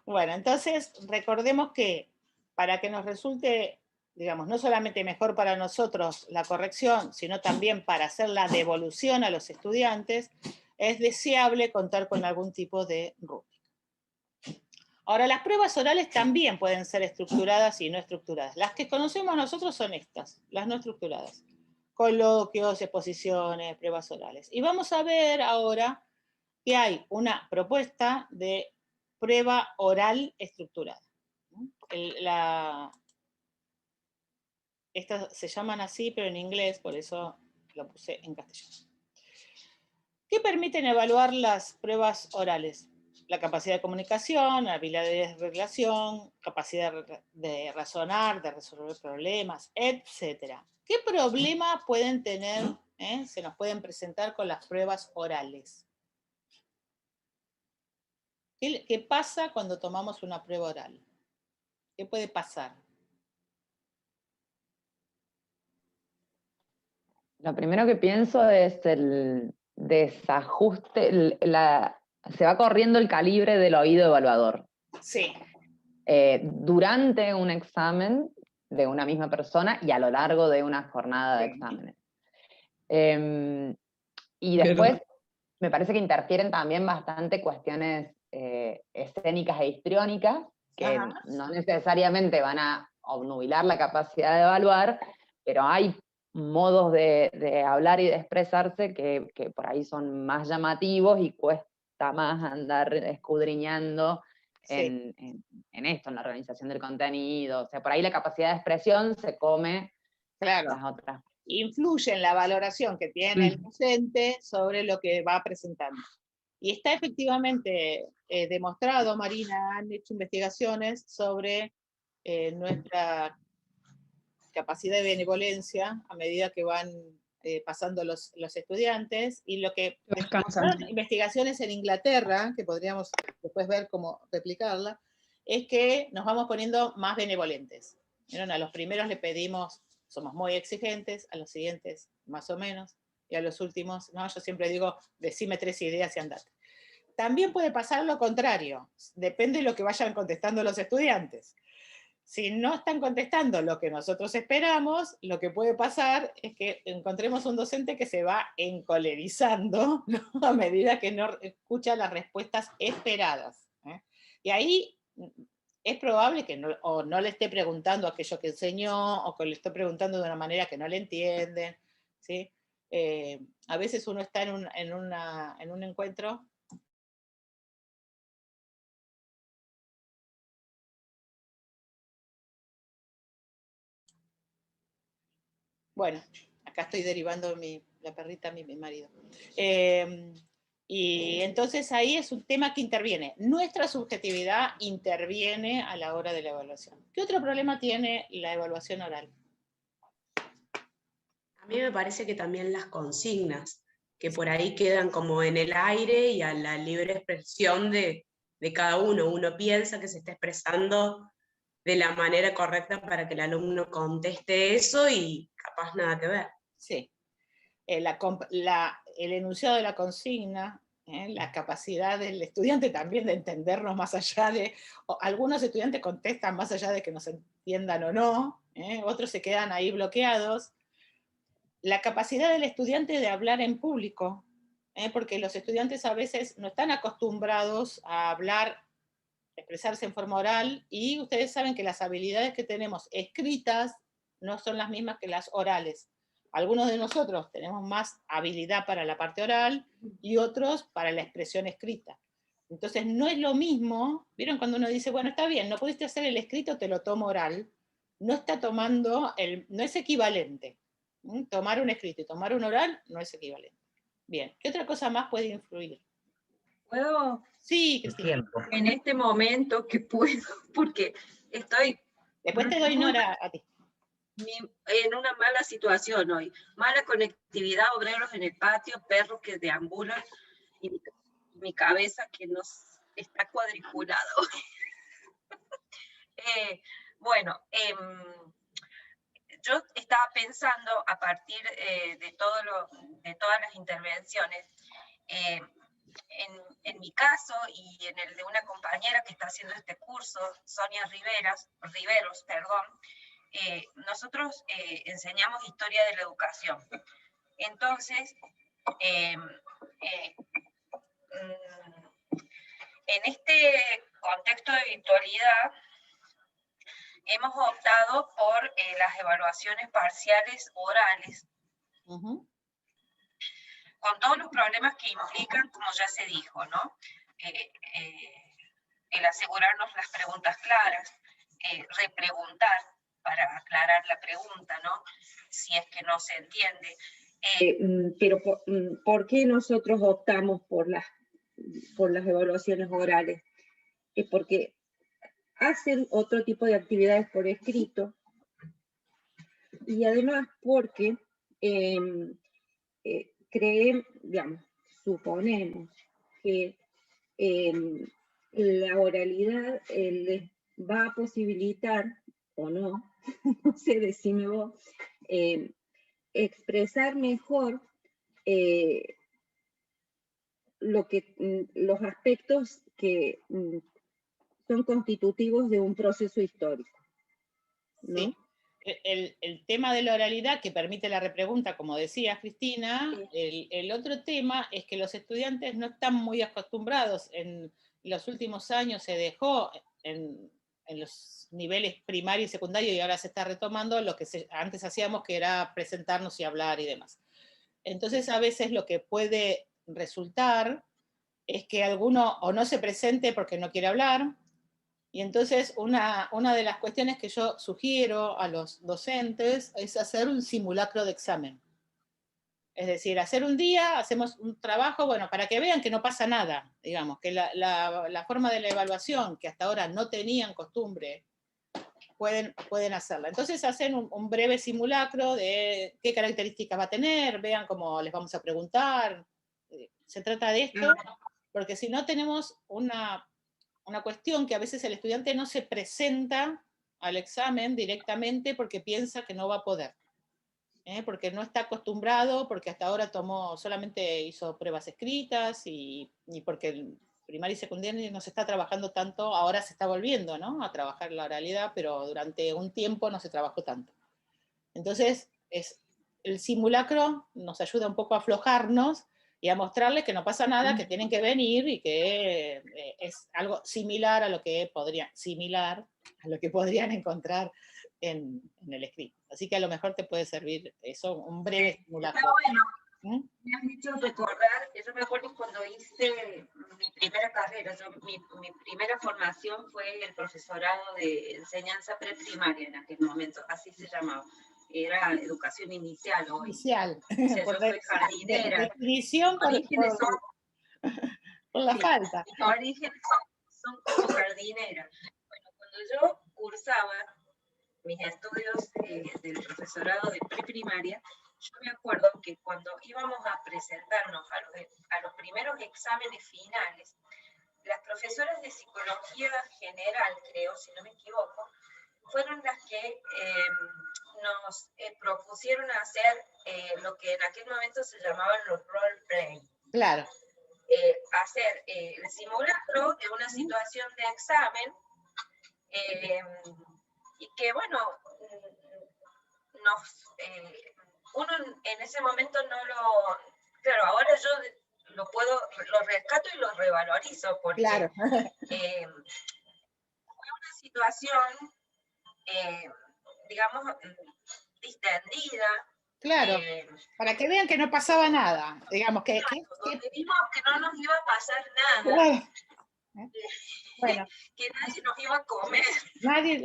Bueno, entonces recordemos que para que nos resulte, digamos, no solamente mejor para nosotros la corrección, sino también para hacer la devolución a los estudiantes, es deseable contar con algún tipo de rúbrica. Ahora, las pruebas orales también pueden ser estructuradas y no estructuradas. Las que conocemos nosotros son estas, las no estructuradas. Coloquios, exposiciones, pruebas orales. Y vamos a ver ahora que hay una propuesta de prueba oral estructurada. Estas se llaman así, pero en inglés, por eso lo puse en castellano. ¿Qué permiten evaluar las pruebas orales? La capacidad de comunicación, habilidades de relación, capacidad de razonar, de resolver problemas, etc. ¿Qué problema pueden tener, se nos pueden presentar con las pruebas orales? ¿Qué pasa cuando tomamos una prueba oral? ¿Qué puede pasar? Lo primero que pienso es el desajuste, se va corriendo el calibre del oído evaluador. Sí. Durante un examen de una misma persona y a lo largo de una jornada de exámenes. Y después me parece que interfieren también bastante cuestiones escénicas e histriónicas, que no necesariamente van a obnubilar la capacidad de evaluar, pero hay modos de hablar y de expresarse que por ahí son más llamativos y cuesta más andar escudriñando en esto, en la organización del contenido. O sea, por ahí la capacidad de expresión se come las otras. Influye en la valoración que tiene el docente sobre lo que va presentando. Y está efectivamente demostrado, Marina, han hecho investigaciones sobre nuestra capacidad de benevolencia a medida que van pasando los estudiantes, y lo que investigaciones en Inglaterra, que podríamos después ver cómo replicarla, es que nos vamos poniendo más benevolentes. ¿Vieron? A los primeros le pedimos, somos muy exigentes, a los siguientes más o menos, y a los últimos, no, yo siempre digo, decime 3 ideas y andate. También puede pasar lo contrario, depende de lo que vayan contestando los estudiantes. Si no están contestando lo que nosotros esperamos, lo que puede pasar es que encontremos un docente que se va encolerizando, ¿no? A medida que no escucha las respuestas esperadas. Y ahí es probable que no le esté preguntando aquello que enseñó, o que le esté preguntando de una manera que no le entienden, ¿sí? A veces uno está en un encuentro. Bueno, acá estoy derivando la perrita a mi marido. Y entonces ahí es un tema que interviene. Nuestra subjetividad interviene a la hora de la evaluación. ¿Qué otro problema tiene la evaluación oral? A mí me parece que también las consignas, que por ahí quedan como en el aire y a la libre expresión de cada uno. Uno piensa que se está expresando de la manera correcta para que el alumno conteste eso y capaz nada que ver. Sí. El enunciado de la consigna, la capacidad del estudiante también de entendernos más allá de, algunos estudiantes contestan más allá de que nos entiendan o no, otros se quedan ahí bloqueados. La capacidad del estudiante de hablar en público, porque los estudiantes a veces no están acostumbrados a hablar, expresarse en forma oral, y ustedes saben que las habilidades que tenemos escritas no son las mismas que las orales. Algunos de nosotros tenemos más habilidad para la parte oral y otros para la expresión escrita. Entonces no es lo mismo, ¿vieron cuando uno dice, bueno, está bien, no pudiste hacer el escrito, te lo tomo oral? No está tomando, no es equivalente. Tomar un escrito y tomar un oral no es equivalente. Bien, ¿qué otra cosa más puede influir? ¿Puedo? Sí, Cristina. En este momento que puedo, porque estoy... Después te doy Nora a ti. En una mala situación hoy. Mala conectividad, obreros en el patio, perros que deambulan y mi cabeza que nos está cuadriculada hoy. Bueno, yo estaba pensando a partir de todas las intervenciones, en mi caso y en el de una compañera que está haciendo este curso, Sonia Riveros, nosotros enseñamos historia de la educación. Entonces, en este contexto de virtualidad, hemos optado por las evaluaciones parciales orales, con todos los problemas que implican, como ya se dijo, ¿no? El asegurarnos las preguntas claras, repreguntar para aclarar la pregunta, ¿no? Si es que no se entiende. Pero ¿por qué nosotros optamos por las evaluaciones orales? Es porque hacen otro tipo de actividades por escrito y además porque suponemos que la oralidad les va a posibilitar, o no, no sé, decime vos, expresar mejor los aspectos que son constitutivos de un proceso histórico, ¿no? Sí. El tema de la oralidad que permite la repregunta, como decía Cristina, el otro tema es que los estudiantes no están muy acostumbrados. En los últimos años se dejó en los niveles primario y secundario, y ahora se está retomando lo que antes hacíamos, que era presentarnos y hablar y demás. Entonces a veces lo que puede resultar es que alguno o no se presente porque no quiere hablar. Y entonces una de las cuestiones que yo sugiero a los docentes es hacer un simulacro de examen. Es decir, hacer un día, hacemos un trabajo, bueno, para que vean que no pasa nada, digamos, que la forma de la evaluación, que hasta ahora no tenían costumbre, pueden hacerla. Entonces hacen un breve simulacro de qué características va a tener, vean cómo les vamos a preguntar. Se trata de esto, porque si no tenemos una cuestión que a veces el estudiante no se presenta al examen directamente porque piensa que no va a poder, porque no está acostumbrado, porque hasta ahora solamente hizo pruebas escritas y porque el primario y secundario no se está trabajando tanto, ahora se está volviendo, ¿no?, a trabajar la oralidad, pero durante un tiempo no se trabajó tanto. Entonces, el simulacro nos ayuda un poco a aflojarnos y a mostrarles que no pasa nada, que tienen que venir y que es algo similar a lo que podrían encontrar en el escrito. Así que a lo mejor te puede servir eso, un breve simulacro. Está bueno. Me has hecho recordar, yo me acuerdo cuando hice mi primera carrera, mi primera formación fue el profesorado de enseñanza preprimaria en aquel momento, así se llamaba. Era educación inicial hoy. Inicial. O sea, yo soy jardinera. Definición por... Por la falta. Mis orígenes son como jardinera. Bueno, cuando yo cursaba mis estudios del profesorado de preprimaria, yo me acuerdo que cuando íbamos a presentarnos a los primeros exámenes finales, las profesoras de psicología general, creo, si no me equivoco, fueron las que nos propusieron hacer lo que en aquel momento se llamaban los role-play. Claro. Hacer el simulacro de una situación de examen y que, bueno, uno en ese momento no lo... Claro, ahora yo lo rescato y lo revalorizo, porque claro. fue una situación, digamos, distendida. Claro, para que vean que no pasaba nada, digamos que... Donde vimos que no nos iba a pasar nada. Claro. Bueno. Que nadie nos iba a comer.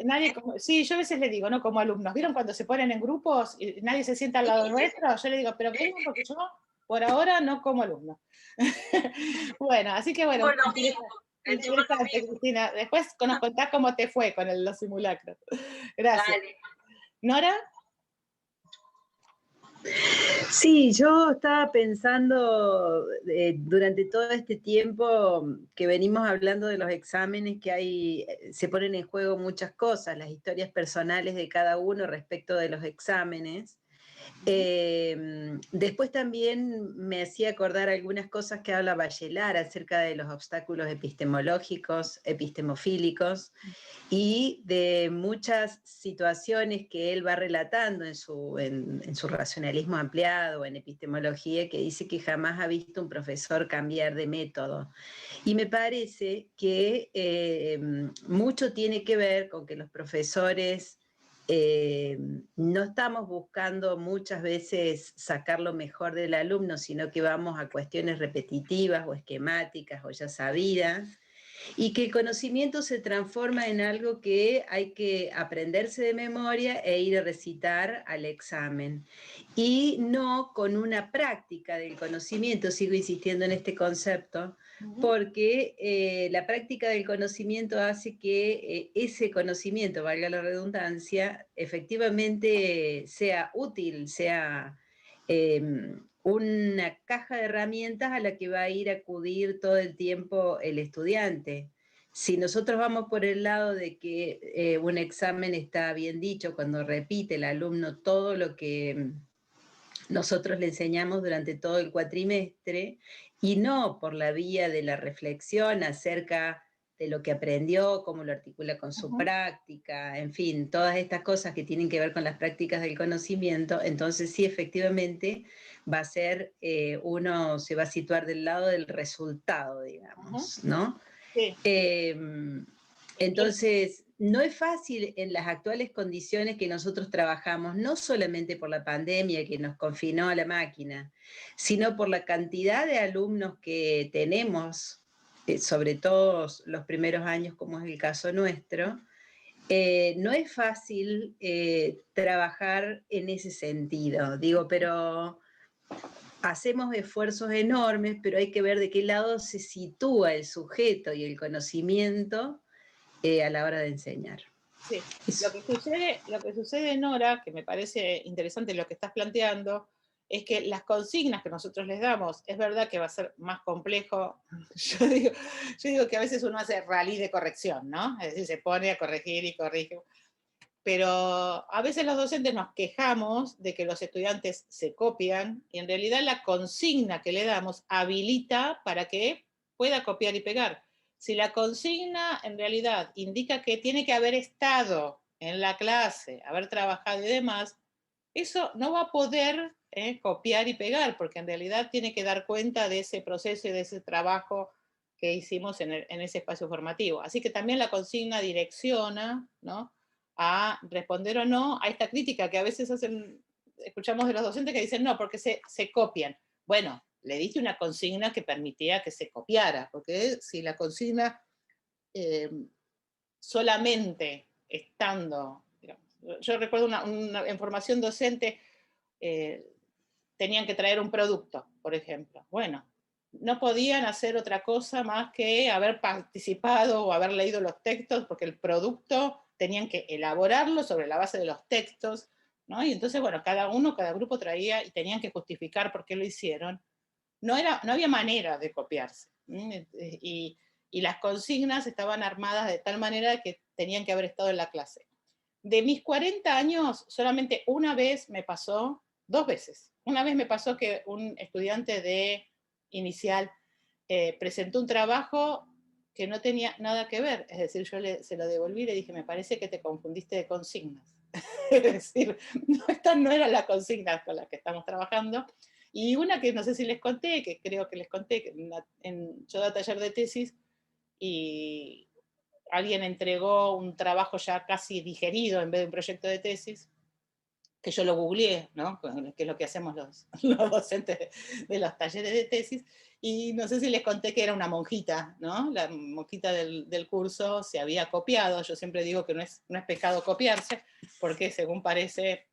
Nadie, sí, yo a veces le digo, ¿no? Como alumnos, ¿vieron cuando se ponen en grupos y nadie se sienta al lado nuestro? Yo le digo, pero vengan porque yo por ahora no como alumno. Bueno, así que bueno, interesante, Cristina. Después nos contás cómo te fue con los simulacros. Gracias. Dale. ¿Nora? Sí, yo estaba pensando durante todo este tiempo que venimos hablando de los exámenes, que se ponen en juego muchas cosas, las historias personales de cada uno respecto de los exámenes. Después también me hacía acordar algunas cosas que habla Bachelard acerca de los obstáculos epistemológicos, epistemofílicos, y de muchas situaciones que él va relatando en su racionalismo ampliado, en epistemología, que dice que jamás ha visto un profesor cambiar de método. Y me parece que mucho tiene que ver con que los profesores no estamos buscando muchas veces sacar lo mejor del alumno, sino que vamos a cuestiones repetitivas o esquemáticas o ya sabidas, y que el conocimiento se transforma en algo que hay que aprenderse de memoria e ir a recitar al examen. Y no con una práctica del conocimiento, sigo insistiendo en este concepto, porque la práctica del conocimiento hace que ese conocimiento, valga la redundancia, efectivamente sea útil, sea una caja de herramientas a la que va a ir a acudir todo el tiempo el estudiante. Si nosotros vamos por el lado de que un examen está bien dicho cuando repite el alumno todo lo que nosotros le enseñamos durante todo el cuatrimestre, y no por la vía de la reflexión acerca de lo que aprendió, cómo lo articula con su práctica, en fin, todas estas cosas que tienen que ver con las prácticas del conocimiento, entonces sí, efectivamente, va a ser, uno se va a situar del lado del resultado, digamos, ¿no? Sí. Entonces, no es fácil en las actuales condiciones que nosotros trabajamos, no solamente por la pandemia que nos confinó a la máquina, sino por la cantidad de alumnos que tenemos, sobre todo los primeros años, como es el caso nuestro. No es fácil trabajar en ese sentido, digo, pero hacemos esfuerzos enormes, pero hay que ver de qué lado se sitúa el sujeto y el conocimiento a la hora de enseñar. Sí, lo que sucede, Nora, que me parece interesante lo que estás planteando, es que las consignas que nosotros les damos, es verdad que va a ser más complejo. Yo digo que a veces uno hace rally de corrección, ¿no? Es decir, se pone a corregir y corrige. Pero a veces los docentes nos quejamos de que los estudiantes se copian, y en realidad la consigna que le damos habilita para que pueda copiar y pegar. Si la consigna en realidad indica que tiene que haber estado en la clase, haber trabajado y demás, eso no va a poder copiar y pegar, porque en realidad tiene que dar cuenta de ese proceso y de ese trabajo que hicimos en ese espacio formativo. Así que también la consigna direcciona, ¿no?, a responder o no a esta crítica que a veces escuchamos de los docentes que dicen, no, porque se copian. Bueno, le diste una consigna que permitía que se copiara, porque si la consigna solamente estando, digamos, yo recuerdo en formación docente, tenían que traer un producto, por ejemplo. Bueno, no podían hacer otra cosa más que haber participado o haber leído los textos, porque el producto tenían que elaborarlo sobre la base de los textos, ¿no? Y entonces, bueno, cada grupo traía y tenían que justificar por qué lo hicieron. No había manera de copiarse. Y las consignas estaban armadas de tal manera que tenían que haber estado en la clase. De mis 40 años, solamente una vez me pasó, 2 veces. Una vez me pasó que un estudiante de inicial presentó un trabajo que no tenía nada que ver. Es decir, yo se lo devolví y le dije, me parece que te confundiste de consignas. Es decir, estas no eran las consignas con las que estamos trabajando. Y una que no sé si les conté, que creo que les conté, que yo daba taller de tesis y alguien entregó un trabajo ya casi digerido en vez de un proyecto de tesis, que yo lo googleé, ¿no? Que es lo que hacemos los docentes de los talleres de tesis, y no sé si les conté que era una monjita, ¿no? La monjita del curso se había copiado. Yo siempre digo que no es pecado copiarse, porque según parece,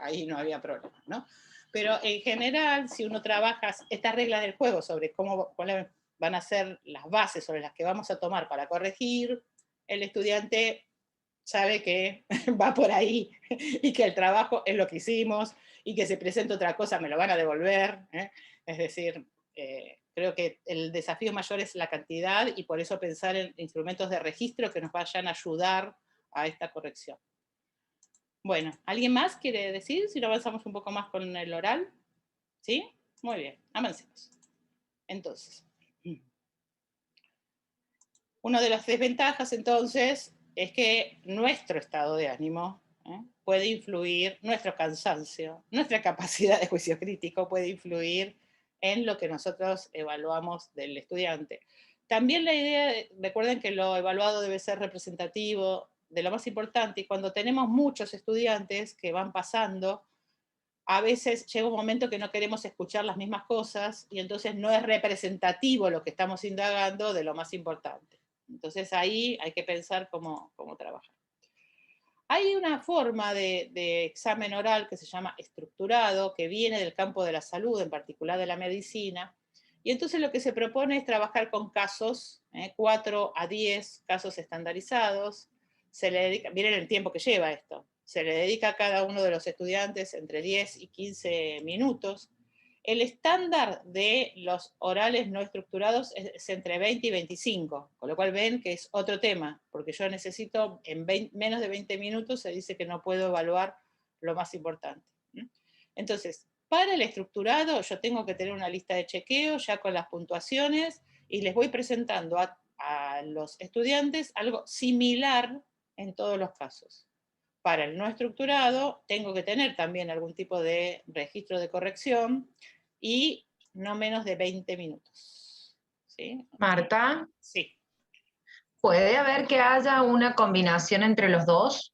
ahí no había problema, ¿no? Pero en general, si uno trabaja estas reglas del juego sobre cuáles van a ser las bases sobre las que vamos a tomar para corregir, el estudiante sabe que va por ahí y que el trabajo es lo que hicimos y que si presento otra cosa me lo van a devolver. Es decir, creo que el desafío mayor es la cantidad y por eso pensar en instrumentos de registro que nos vayan a ayudar a esta corrección. Bueno, ¿alguien más quiere decir? Si lo avanzamos un poco más con el oral. ¿Sí? Muy bien, avancemos. Entonces, una de las desventajas entonces es que nuestro estado de ánimo puede influir, nuestro cansancio, nuestra capacidad de juicio crítico puede influir en lo que nosotros evaluamos del estudiante. También la idea, recuerden que lo evaluado debe ser representativo de lo más importante, y cuando tenemos muchos estudiantes que van pasando, a veces llega un momento que no queremos escuchar las mismas cosas y entonces no es representativo lo que estamos indagando de lo más importante. Entonces ahí hay que pensar cómo trabajar. Hay una forma de examen oral que se llama estructurado, que viene del campo de la salud, en particular de la medicina, y entonces lo que se propone es trabajar con casos, 4 a 10 casos estandarizados. Se le dedica, miren el tiempo que lleva esto, se le dedica a cada uno de los estudiantes entre 10 y 15 minutos. El estándar de los orales no estructurados es entre 20 y 25, con lo cual ven que es otro tema, porque yo necesito, en menos de 20 minutos se dice que no puedo evaluar lo más importante. Entonces, para el estructurado yo tengo que tener una lista de chequeo ya con las puntuaciones y les voy presentando a los estudiantes algo similar en todos los casos. Para el no estructurado tengo que tener también algún tipo de registro de corrección y no menos de 20 minutos. ¿Sí? Marta, Sí. ¿puede haber que haya una combinación entre los dos?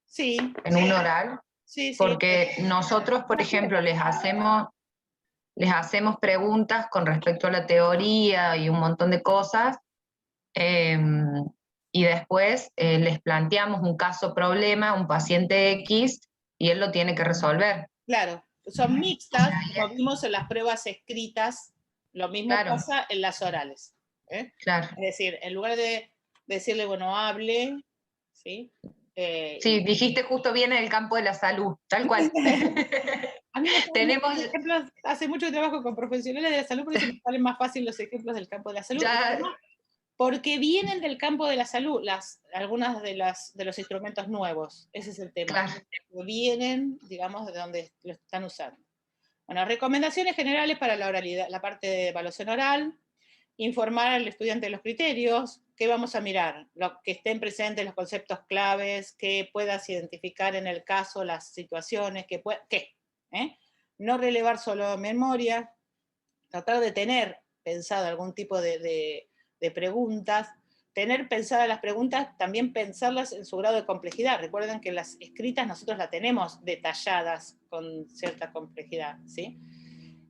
Sí. En un oral. Sí, sí. Porque nosotros, por ejemplo, les hacemos preguntas con respecto a la teoría y un montón de cosas, y después les planteamos un caso problema, un paciente X, y él lo tiene que resolver. Claro, son mixtas, como vimos en las pruebas escritas, lo mismo pasa en las orales. Claro. Es decir, en lugar de decirle, bueno, hable, ¿sí? Sí, dijiste justo bien en el campo de la salud, tal cual. A mí me tenemos ejemplos, hace mucho trabajo con profesionales de la salud, por eso me salen más fácil los ejemplos del campo de la salud. Ya. Porque vienen del campo de la salud, algunas de los instrumentos nuevos. Ese es el tema. Claro. Vienen, digamos, de donde lo están usando. Bueno, recomendaciones generales para la oralidad, la parte de evaluación oral: informar al estudiante de los criterios, qué vamos a mirar, que estén presentes los conceptos claves, que puedas identificar en el caso las situaciones, no relevar solo memoria, tratar de tener pensado algún tipo de preguntas, tener pensadas las preguntas, también pensarlas en su grado de complejidad. Recuerden que las escritas nosotros las tenemos detalladas con cierta complejidad, ¿sí?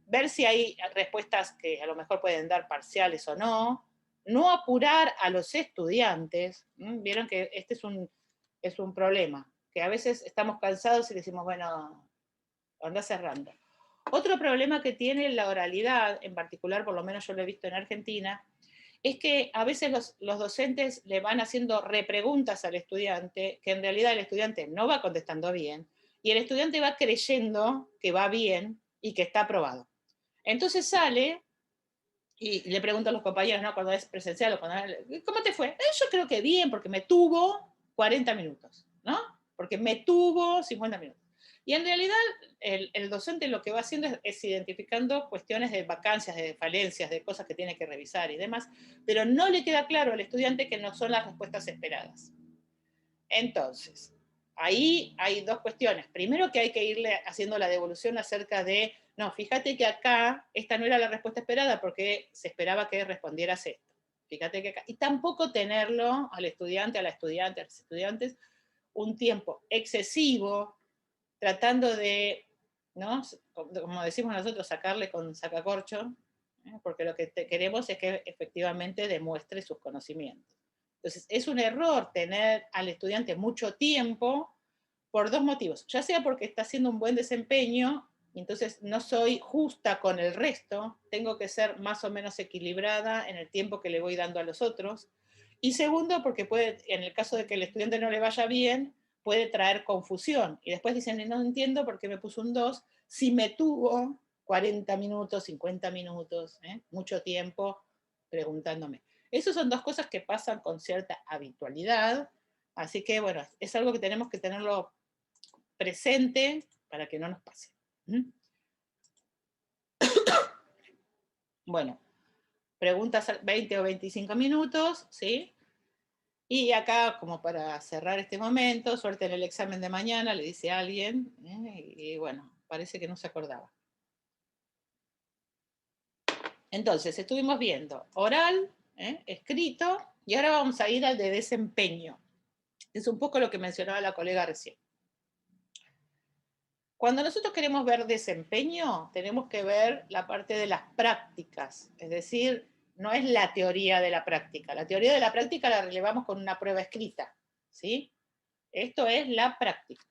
Ver si hay respuestas que a lo mejor pueden dar parciales o no apurar a los estudiantes. Vieron que este es un problema, que a veces estamos cansados y decimos, bueno, anda cerrando. Otro problema que tiene la oralidad, en particular, por lo menos yo lo he visto en Argentina, es que a veces los docentes le van haciendo repreguntas al estudiante, que en realidad el estudiante no va contestando bien, y el estudiante va creyendo que va bien y que está aprobado. Entonces sale y le pregunto a los compañeros, ¿no? Cuando es presencial o cuando es, ¿cómo te fue? Yo creo que bien, porque me tuvo 40 minutos, ¿no? Porque me tuvo 50 minutos. Y en realidad el docente lo que va haciendo es identificando cuestiones de vacancias, de falencias, de cosas que tiene que revisar y demás, pero no le queda claro al estudiante que no son las respuestas esperadas. Entonces, ahí hay dos cuestiones. Primero, que hay que irle haciendo la devolución acerca de, no, fíjate que acá esta no era la respuesta esperada porque se esperaba que respondieras esto. Fíjate que acá. Y tampoco tenerlo al estudiante, a la estudiante, a los estudiantes, un tiempo excesivo tratando de, ¿no? Como decimos nosotros, sacarle con sacacorcho, porque lo que queremos es que efectivamente demuestre sus conocimientos. Entonces, es un error tener al estudiante mucho tiempo por dos motivos, ya sea porque está haciendo un buen desempeño, y entonces no soy justa con el resto, tengo que ser más o menos equilibrada en el tiempo que le voy dando a los otros, y segundo, porque puede, en el caso de que el estudiante no le vaya bien, puede traer confusión, y después dicen, no entiendo por qué me puso un 2, si me tuvo 40 minutos, 50 minutos, mucho tiempo preguntándome. Esas son dos cosas que pasan con cierta habitualidad, así que bueno, es algo que tenemos que tenerlo presente para que no nos pase. Bueno, preguntas 20 o 25 minutos, ¿sí? Y acá, como para cerrar este momento, suerte en el examen de mañana, le dice a alguien, y bueno, parece que no se acordaba. Entonces, estuvimos viendo oral, escrito, y ahora vamos a ir al de desempeño. Es un poco lo que mencionaba la colega recién. Cuando nosotros queremos ver desempeño, tenemos que ver la parte de las prácticas, es decir, no es la teoría de la práctica. La teoría de la práctica la relevamos con una prueba escrita, ¿sí? Esto es la práctica,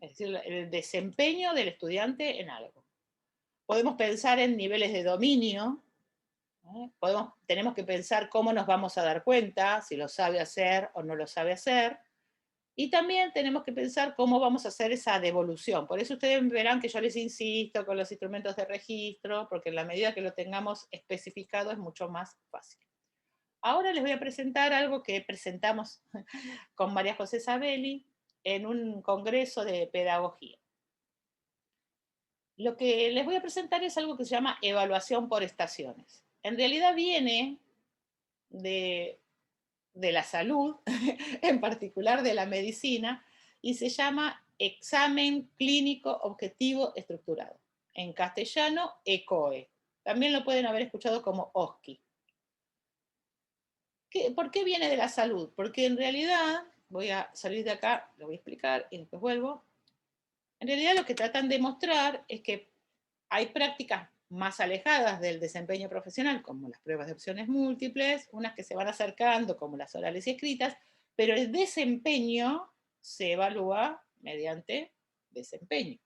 es decir, el desempeño del estudiante en algo. Podemos pensar en niveles de dominio, tenemos que pensar cómo nos vamos a dar cuenta, si lo sabe hacer o no lo sabe hacer, y también tenemos que pensar cómo vamos a hacer esa devolución. Por eso ustedes verán que yo les insisto con los instrumentos de registro, porque en la medida que lo tengamos especificado es mucho más fácil. Ahora les voy a presentar algo que presentamos con María José Sabelli en un congreso de pedagogía. Lo que les voy a presentar es algo que se llama evaluación por estaciones. En realidad viene de la salud, en particular de la medicina, y se llama examen clínico objetivo estructurado. En castellano, ECOE. También lo pueden haber escuchado como OSCE. ¿Por qué viene de la salud? Porque en realidad, voy a salir de acá, lo voy a explicar y después vuelvo. En realidad lo que tratan de mostrar es que hay prácticas más alejadas del desempeño profesional, como las pruebas de opciones múltiples, unas que se van acercando, como las orales y escritas, pero el desempeño se evalúa mediante desempeño.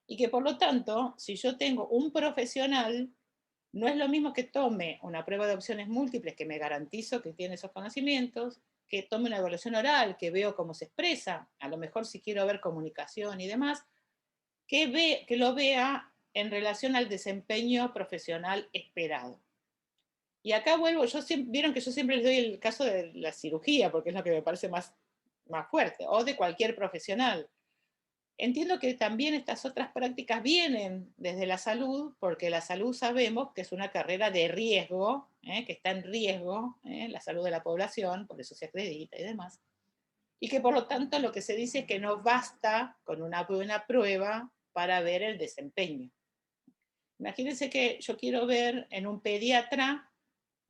Y que por lo tanto, si yo tengo un profesional, no es lo mismo que tome una prueba de opciones múltiples que me garantizo que tiene esos conocimientos, que tome una evaluación oral, que veo cómo se expresa, a lo mejor si quiero ver comunicación y demás, que lo vea en relación al desempeño profesional esperado. Y acá vuelvo, vieron que yo siempre les doy el caso de la cirugía, porque es lo que me parece más fuerte, o de cualquier profesional. Entiendo que también estas otras prácticas vienen desde la salud, porque la salud sabemos que es una carrera de riesgo, que está en riesgo, la salud de la población, por eso se acredita y demás. Y que por lo tanto lo que se dice es que no basta con una buena prueba para ver el desempeño. Imagínense que yo quiero ver en un pediatra,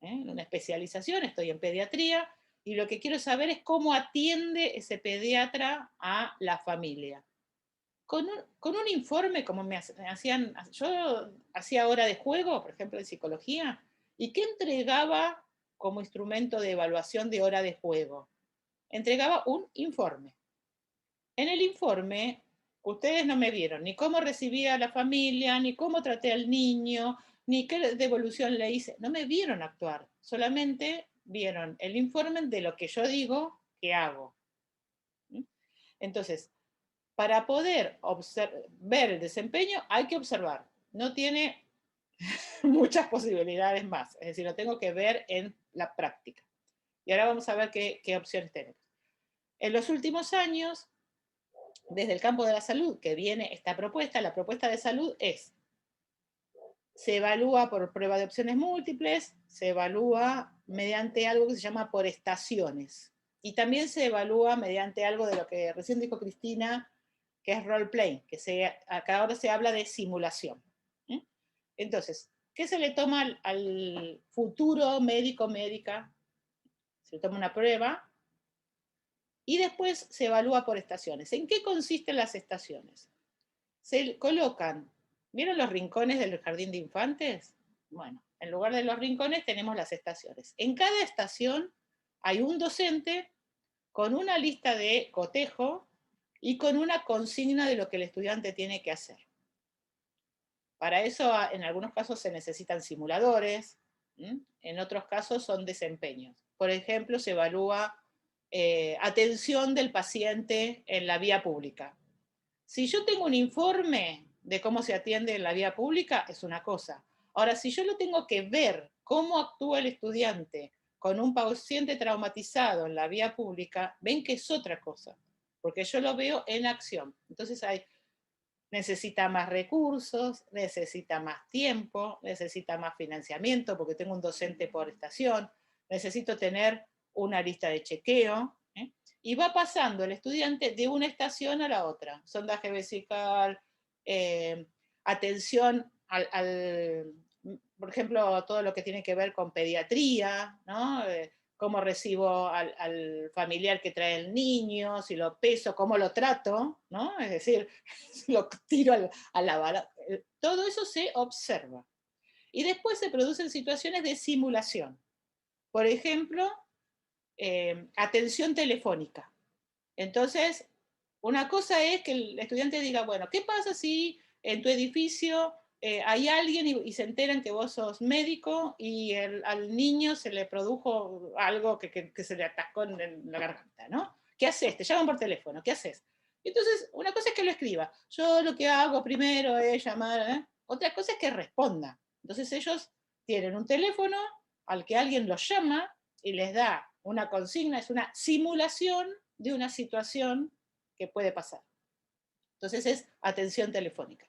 en una especialización, estoy en pediatría, y lo que quiero saber es cómo atiende ese pediatra a la familia. Con un informe, como me hacían, yo hacía hora de juego, por ejemplo, en psicología, ¿y qué entregaba como instrumento de evaluación de hora de juego? Entregaba un informe. En el informe, ustedes no me vieron ni cómo recibí a la familia, ni cómo traté al niño, ni qué devolución le hice. No me vieron actuar, solamente vieron el informe de lo que yo digo que hago. Entonces, para poder ver el desempeño hay que observar. No tiene muchas posibilidades más. Es decir, lo tengo que ver en la práctica. Y ahora vamos a ver qué opciones tenemos. En los últimos años, desde el campo de la salud, que viene esta propuesta, la propuesta de salud es, se evalúa por prueba de opciones múltiples, se evalúa mediante algo que se llama por estaciones. Y también se evalúa mediante algo de lo que recién dijo Cristina, que es role play, que acá ahora se habla de simulación. Entonces, ¿qué se le toma al futuro médico médica? Se le toma una prueba y después se evalúa por estaciones. ¿En qué consisten las estaciones? Se colocan, ¿vieron los rincones del jardín de infantes? Bueno, en lugar de los rincones tenemos las estaciones. En cada estación hay un docente con una lista de cotejo y con una consigna de lo que el estudiante tiene que hacer. Para eso, en algunos casos se necesitan simuladores, en otros casos son desempeños. Por ejemplo, se evalúa atención del paciente en la vía pública. Si yo tengo un informe de cómo se atiende en la vía pública, es una cosa. Ahora, si yo lo tengo que ver cómo actúa el estudiante con un paciente traumatizado en la vía pública, ven que es otra cosa, porque yo lo veo en acción. Entonces necesita más recursos, necesita más tiempo, necesita más financiamiento, porque tengo un docente por estación, necesito tener una lista de chequeo, y va pasando el estudiante de una estación a la otra, sondaje vesical, atención por ejemplo, todo lo que tiene que ver con pediatría, ¿no? Cómo recibo al familiar que trae el niño, si lo peso, cómo lo trato, ¿no? Es decir, lo tiro a la bala. Todo eso se observa. Y después se producen situaciones de simulación. Por ejemplo, atención telefónica. Entonces, una cosa es que el estudiante diga, bueno, ¿qué pasa si en tu edificio hay alguien y se enteran que vos sos médico y al niño se le produjo algo que se le atascó en la garganta, ¿no? ¿Qué haces? Te llaman por teléfono, ¿qué haces? Entonces, una cosa es que lo escriba. Yo lo que hago primero es llamar, otra cosa es que responda. Entonces ellos tienen un teléfono al que alguien los llama y les da una consigna, es una simulación de una situación que puede pasar. Entonces es atención telefónica.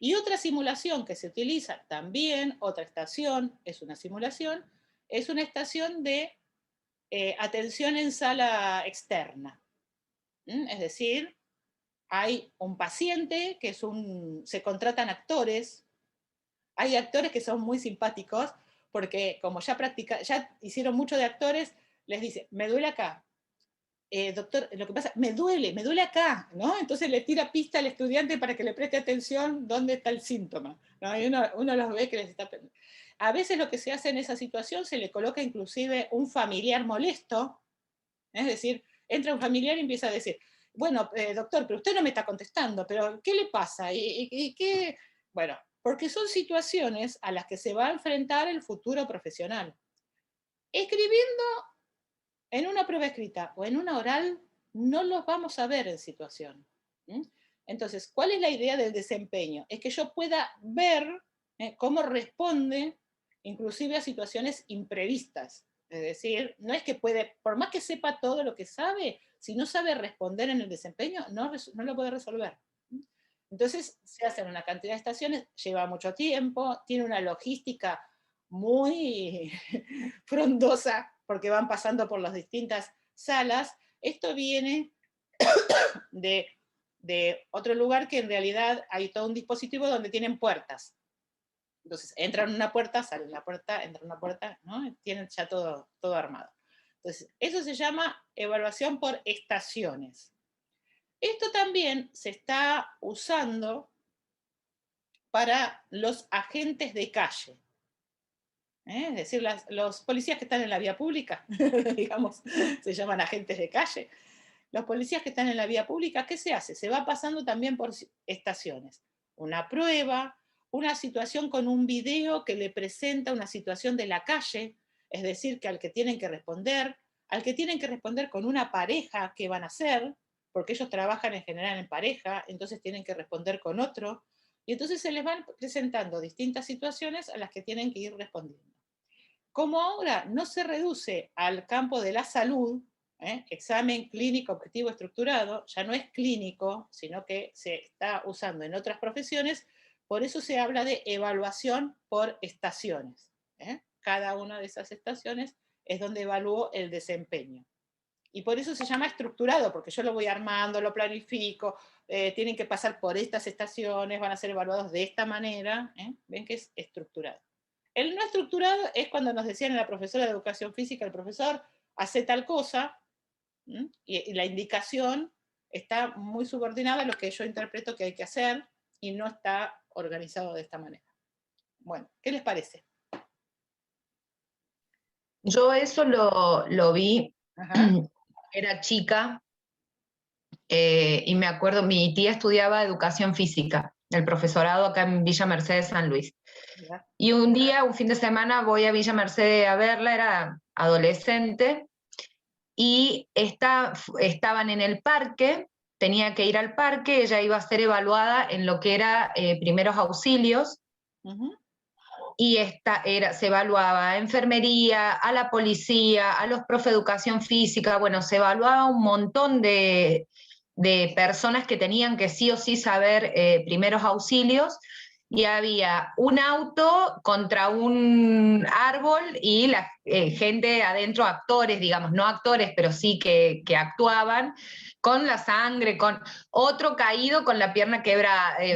Y otra simulación que se utiliza también, otra estación, es una simulación, es una estación de atención en sala externa. Es decir, hay un paciente que se contratan actores, hay actores que son muy simpáticos, porque como ya hicieron mucho de actores, les dice, me duele acá. Doctor, lo que pasa, me duele acá, ¿no? Entonces le tira pista al estudiante para que le preste atención dónde está el síntoma, ¿no? Y uno los ve que les está... A veces lo que se hace en esa situación se le coloca inclusive un familiar molesto, es decir, entra un familiar y empieza a decir, bueno, doctor, pero usted no me está contestando, pero ¿qué le pasa? ¿Y qué? Bueno, porque son situaciones a las que se va a enfrentar el futuro profesional. Escribiendo en una prueba escrita o en una oral, no los vamos a ver en situación. Entonces, ¿cuál es la idea del desempeño? Es que yo pueda ver cómo responde inclusive a situaciones imprevistas. Es decir, no es que puede, por más que sepa todo lo que sabe, si no sabe responder en el desempeño, no lo puede resolver. Entonces, se hacen una cantidad de estaciones, lleva mucho tiempo, tiene una logística muy frondosa, porque van pasando por las distintas salas. Esto viene de otro lugar que en realidad hay todo un dispositivo donde tienen puertas. Entonces, entran en una puerta, salen la puerta, entran en una puerta, ¿no? Tienen ya todo armado. Entonces, eso se llama evaluación por estaciones. Esto también se está usando para los agentes de calle. Es decir, los policías que están en la vía pública, digamos, se llaman agentes de calle. Los policías que están en la vía pública, ¿qué se hace? Se va pasando también por estaciones. Una prueba, una situación con un video que le presenta una situación de la calle, es decir, que al que tienen que responder con una pareja, ¿qué van a hacer? Porque ellos trabajan en general en pareja, entonces tienen que responder con otro, y entonces se les van presentando distintas situaciones a las que tienen que ir respondiendo. Como ahora no se reduce al campo de la salud, examen clínico objetivo estructurado, ya no es clínico, sino que se está usando en otras profesiones, por eso se habla de evaluación por estaciones. Cada una de esas estaciones es donde evalúo el desempeño. Y por eso se llama estructurado, porque yo lo voy armando, lo planifico, tienen que pasar por estas estaciones, van a ser evaluados de esta manera, ven que es estructurado. El no estructurado es cuando nos decían la profesora de educación física, el profesor hace tal cosa, y la indicación está muy subordinada a lo que yo interpreto que hay que hacer, y no está organizado de esta manera. Bueno, ¿qué les parece? Yo eso lo vi, Ajá. era chica, y me acuerdo, mi tía estudiaba educación física, el profesorado acá en Villa Mercedes, San Luis. Y un día, un fin de semana, voy a Villa Mercedes a verla, era adolescente, y estaban en el parque, tenía que ir al parque, ella iba a ser evaluada en lo que era primeros auxilios, y se evaluaba a enfermería, a la policía, a los profes de educación física, bueno, se evaluaba un montón de personas que tenían que sí o sí saber primeros auxilios, y había un auto contra un árbol y la gente adentro, actores, digamos, no actores, pero sí que actuaban, con la sangre, con otro caído con la pierna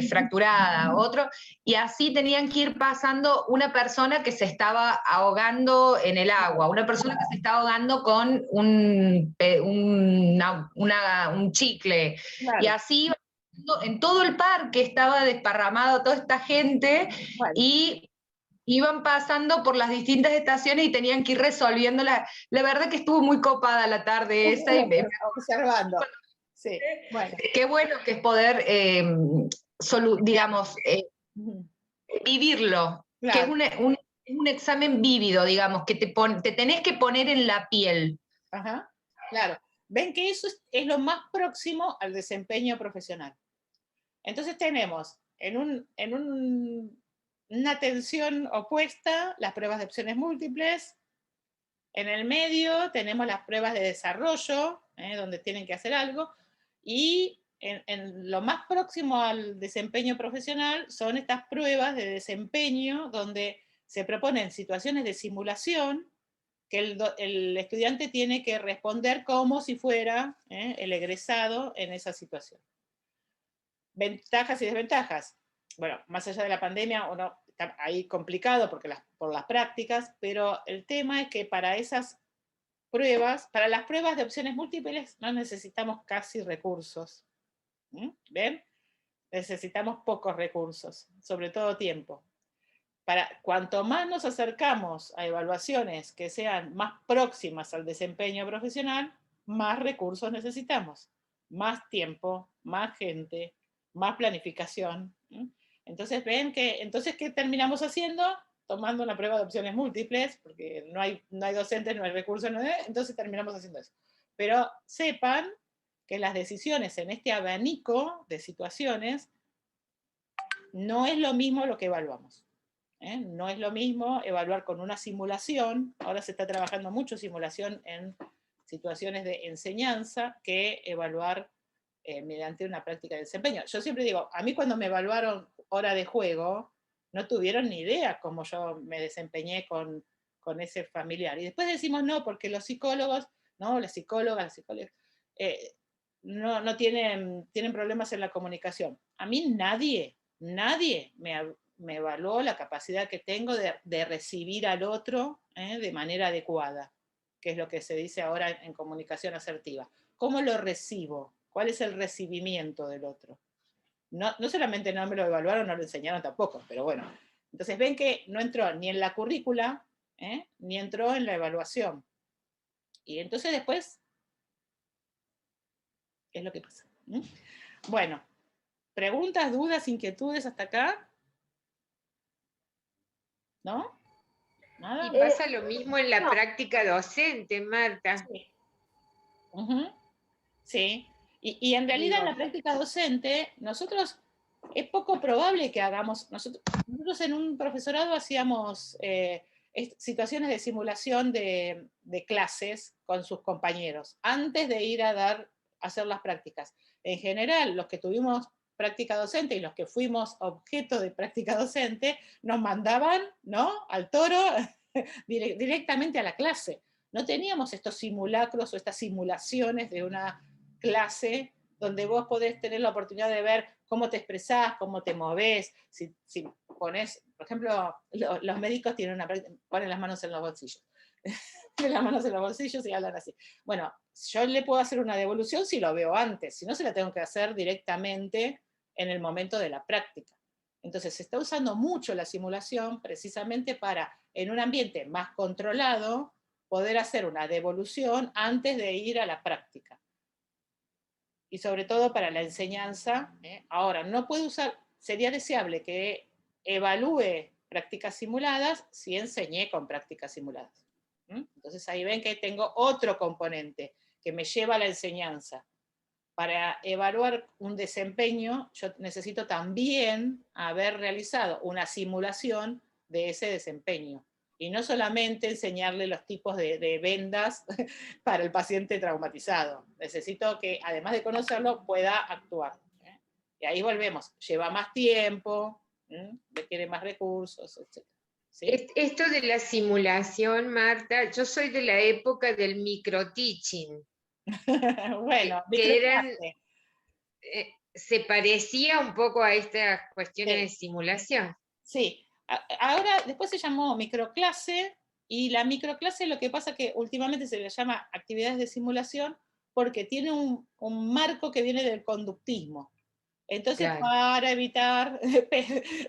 fracturada, otro, y así tenían que ir pasando una persona que se estaba ahogando en el agua, una persona que se estaba ahogando con un chicle, claro. Y así en todo el parque estaba desparramado toda esta gente, bueno. Y iban pasando por las distintas estaciones y tenían que ir resolviendo. La verdad que estuvo muy copada la tarde esa. Observando. Sí, bueno. Qué bueno que es poder, digamos, vivirlo, claro. Que es un examen vívido, digamos, que te tenés que poner en la piel. Ajá, claro. Ven que eso es lo más próximo al desempeño profesional. Entonces tenemos una tensión opuesta las pruebas de opciones múltiples. En el medio tenemos las pruebas de desarrollo, donde tienen que hacer algo. Y en lo más próximo al desempeño profesional son estas pruebas de desempeño donde se proponen situaciones de simulación que el estudiante tiene que responder como si fuera el egresado en esa situación. Ventajas y desventajas. Bueno, más allá de la pandemia, uno está ahí complicado por las prácticas, pero el tema es que para esas pruebas, para las pruebas de opciones múltiples, no necesitamos casi recursos. ¿Ven? Necesitamos pocos recursos, sobre todo tiempo. Cuanto más nos acercamos a evaluaciones que sean más próximas al desempeño profesional, más recursos necesitamos, más tiempo, más gente, más planificación. Entonces ven que, entonces, ¿qué terminamos haciendo? Tomando una prueba de opciones múltiples, porque no hay docentes, no hay recursos, entonces terminamos haciendo eso. Pero sepan que las decisiones en este abanico de situaciones no es lo mismo lo que evaluamos. No es lo mismo evaluar con una simulación, ahora se está trabajando mucho simulación en situaciones de enseñanza, que evaluar mediante una práctica de desempeño. Yo siempre digo, a mí cuando me evaluaron hora de juego, no tuvieron ni idea cómo yo me desempeñé con ese familiar. Y después decimos, no, porque los psicólogos, no, las psicólogas no tienen problemas en la comunicación. A mí nadie me evaluó la capacidad que tengo de recibir al otro de manera adecuada, que es lo que se dice ahora en comunicación asertiva. ¿Cómo lo recibo? ¿Cuál es el recibimiento del otro? No solamente no me lo evaluaron, no lo enseñaron tampoco, pero bueno. Entonces ven que no entró ni en la currícula, ni entró en la evaluación. Y entonces después es lo que pasa. Bueno, ¿preguntas, dudas, inquietudes hasta acá? ¿No? ¿Nada? Y pasa lo mismo en la práctica docente, Marta. Sí. Sí. Y en realidad en la práctica docente, nosotros es poco probable que hagamos, nosotros en un profesorado hacíamos situaciones de simulación de clases con sus compañeros, antes de ir a hacer las prácticas. En general, los que tuvimos práctica docente y los que fuimos objeto de práctica docente, nos mandaban, ¿no?, al toro directamente a la clase. No teníamos estos simulacros o estas simulaciones de una clase donde vos podés tener la oportunidad de ver cómo te expresás, cómo te movés, si pones, por ejemplo, los médicos ponen las manos en los bolsillos. Ponen las manos en los bolsillos y hablan así. Bueno, yo le puedo hacer una devolución si lo veo antes, si no se la tengo que hacer directamente en el momento de la práctica. Entonces se está usando mucho la simulación precisamente para, en un ambiente más controlado, poder hacer una devolución antes de ir a la práctica. Y sobre todo para la enseñanza. Ahora, no puede usar, sería deseable que evalúe prácticas simuladas si enseñé con prácticas simuladas. Entonces ahí ven que tengo otro componente que me lleva a la enseñanza. Para evaluar un desempeño, yo necesito también haber realizado una simulación de ese desempeño. Y no solamente enseñarle los tipos de vendas para el paciente traumatizado. Necesito que, además de conocerlo, pueda actuar. Y ahí volvemos. Lleva más tiempo, requiere más recursos, etc. ¿Sí? Esto de la simulación, Marta, yo soy de la época del micro-teaching. Bueno, que eran, se parecía un poco a estas cuestiones de simulación. Sí. Ahora, después se llamó microclase, y la microclase lo que pasa es que últimamente se le llama actividades de simulación porque tiene un marco que viene del conductismo. Entonces, claro, para evitar,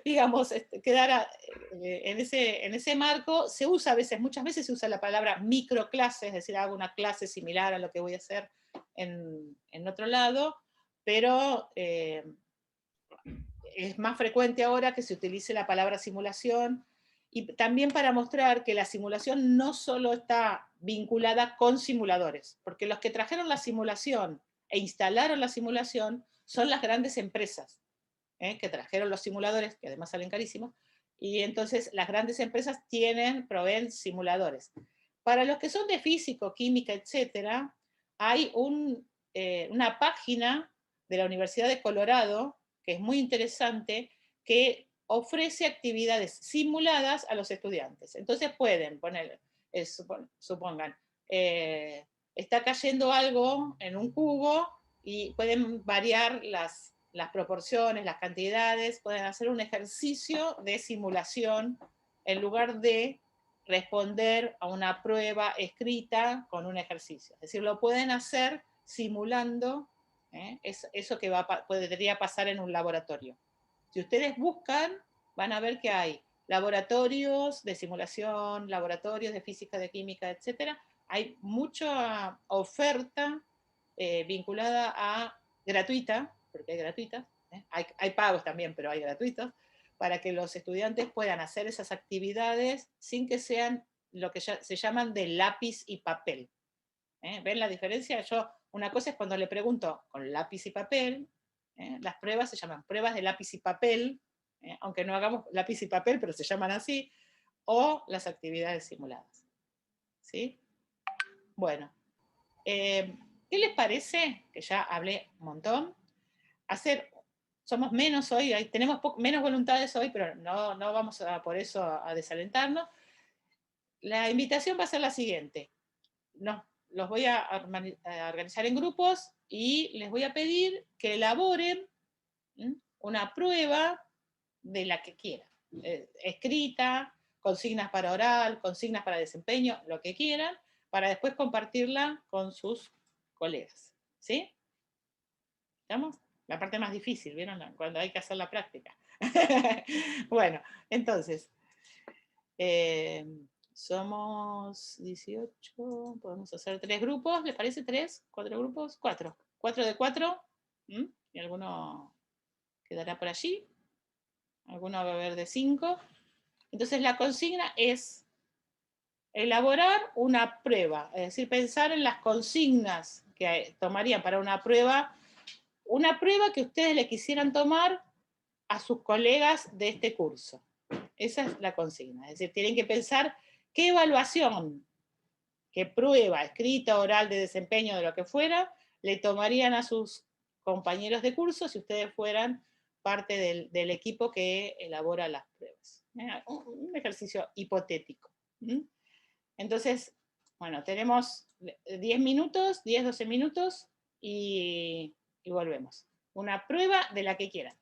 digamos, quedar en ese marco, se usa a veces, muchas veces se usa la palabra microclase, es decir, hago una clase similar a lo que voy a hacer en otro lado, pero es más frecuente ahora que se utilice la palabra simulación, y también para mostrar que la simulación no solo está vinculada con simuladores, porque los que trajeron la simulación e instalaron la simulación son las grandes empresas, que trajeron los simuladores, que además salen carísimos, y entonces las grandes empresas proveen simuladores. Para los que son de físico, química, etc., hay una página de la Universidad de Colorado, que es muy interesante, que ofrece actividades simuladas a los estudiantes. Entonces pueden poner, supongan, está cayendo algo en un cubo y pueden variar las proporciones, las cantidades, pueden hacer un ejercicio de simulación en lugar de responder a una prueba escrita con un ejercicio. Es decir, lo pueden hacer simulando eso que podría pasar en un laboratorio. Si ustedes buscan, van a ver que hay laboratorios de simulación, laboratorios de física, de química, etc. Hay mucha oferta vinculada a gratuita, porque hay gratuitas, hay pagos también, pero hay gratuitos, para que los estudiantes puedan hacer esas actividades sin que sean lo que se llaman de lápiz y papel. ¿Ven la diferencia? Una cosa es cuando le pregunto con lápiz y papel, las pruebas se llaman pruebas de lápiz y papel, aunque no hagamos lápiz y papel, pero se llaman así, o las actividades simuladas. ¿Sí? Bueno, ¿qué les parece? Que ya hablé un montón. Somos menos hoy, tenemos menos voluntades hoy, pero no vamos por eso a desalentarnos. La invitación va a ser la siguiente. Los voy a organizar en grupos y les voy a pedir que elaboren una prueba de la que quieran. Escrita, consignas para oral, consignas para desempeño, lo que quieran, para después compartirla con sus colegas. ¿Sí? ¿Estamos? La parte más difícil, ¿vieron? Cuando hay que hacer la práctica. Bueno, entonces, somos 18, podemos hacer 3 grupos, ¿les parece 3? ¿4 grupos? 4 4 de 4, y alguno quedará por allí, alguno va a haber de 5. Entonces la consigna es elaborar una prueba, es decir, pensar en las consignas que tomarían para una prueba que ustedes le quisieran tomar a sus colegas de este curso. Esa es la consigna, es decir, tienen que pensar qué evaluación, qué prueba, escrita, oral, de desempeño, de lo que fuera, le tomarían a sus compañeros de curso si ustedes fueran parte del equipo que elabora las pruebas. Un ejercicio hipotético. Entonces, bueno, tenemos 10 minutos, 10, 12 minutos y volvemos. Una prueba de la que quieran.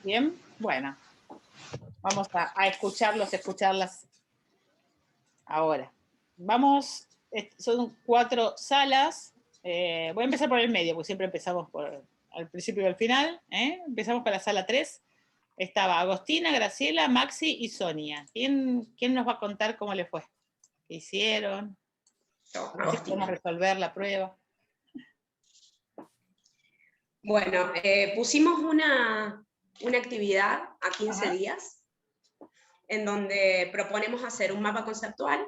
Bien, bueno. Vamos a escucharlas ahora. Vamos, son 4 salas. Voy a empezar por el medio, porque siempre empezamos al principio y al final. Empezamos con la sala 3. Estaba Agostina, Graciela, Maxi y Sonia. ¿Quién nos va a contar cómo le fue? ¿Qué hicieron? ¿Cómo resolver la prueba? Bueno, pusimos una actividad a 15 días, en donde proponemos hacer un mapa conceptual,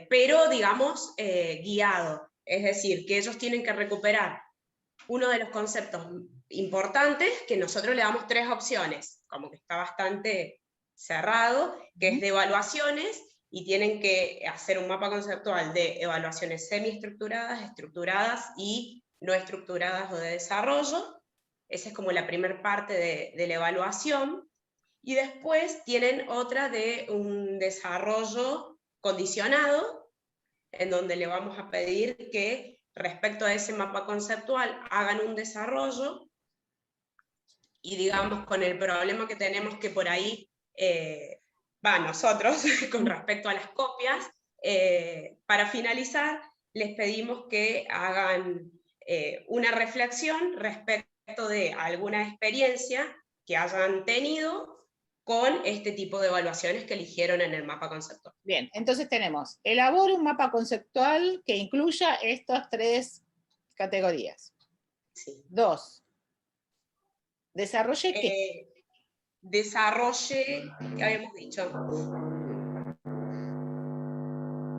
pero digamos guiado. Es decir, que ellos tienen que recuperar uno de los conceptos importantes, que nosotros le damos 3 opciones, como que está bastante cerrado, que es de evaluaciones, y tienen que hacer un mapa conceptual de evaluaciones semiestructuradas, estructuradas y no estructuradas o de desarrollo. Esa es como la primera parte de la evaluación. Y después tienen otra de un desarrollo condicionado, en donde le vamos a pedir que respecto a ese mapa conceptual hagan un desarrollo, y digamos con el problema que tenemos que por ahí nosotros con respecto a las copias, para finalizar les pedimos que hagan una reflexión respecto de alguna experiencia que hayan tenido con este tipo de evaluaciones que eligieron en el mapa conceptual. Bien, entonces tenemos, elabore un mapa conceptual que incluya estas 3 categorías. Sí. 2, desarrolle qué. Desarrolle, ¿qué habíamos dicho?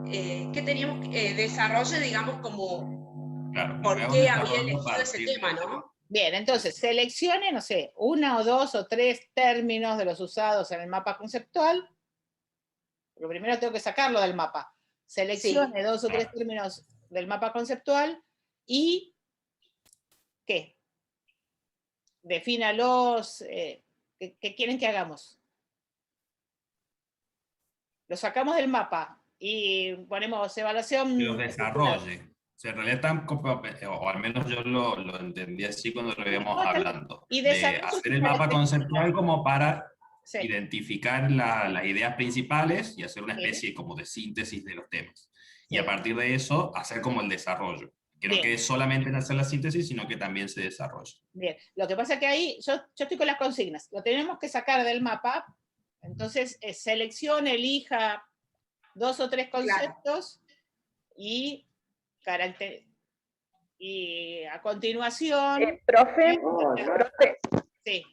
¿Qué teníamos? Desarrolle, digamos, como claro, por qué había elegido ese tema, ¿no? Bien, entonces, seleccione, no sé, 1 o 2 o 3 términos de los usados en el mapa conceptual. Pero primero tengo que sacarlo del mapa. Seleccione 2 o 3 términos del mapa conceptual y ¿qué? Defínalos. ¿Qué quieren que hagamos? Lo sacamos del mapa y ponemos evaluación. Que los desarrolle. O sea, en realidad están, o al menos yo lo entendí así cuando lo íbamos hablando, y de hacer el mapa conceptual como para identificar las ideas principales y hacer una especie como de síntesis de los temas. Y a partir de eso, hacer como el desarrollo. Que no quede solamente en hacer la síntesis, sino que también se desarrolle. Bien, lo que pasa es que ahí, yo estoy con las consignas, lo tenemos que sacar del mapa, entonces seleccione, elija 2 o 3 conceptos y a continuación...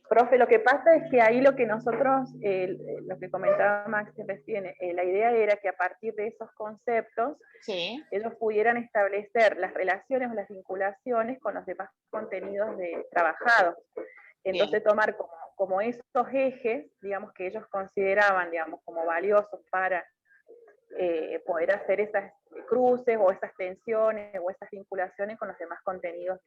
Profe, lo que pasa es que ahí lo que nosotros, lo que comentaba Max recién, la idea era que a partir de esos conceptos, ellos pudieran establecer las relaciones o las vinculaciones con los demás contenidos trabajados. Entonces tomar como esos ejes, digamos, que ellos consideraban, digamos, como valiosos para poder hacer esas cruces o esas tensiones o esas vinculaciones con los demás contenidos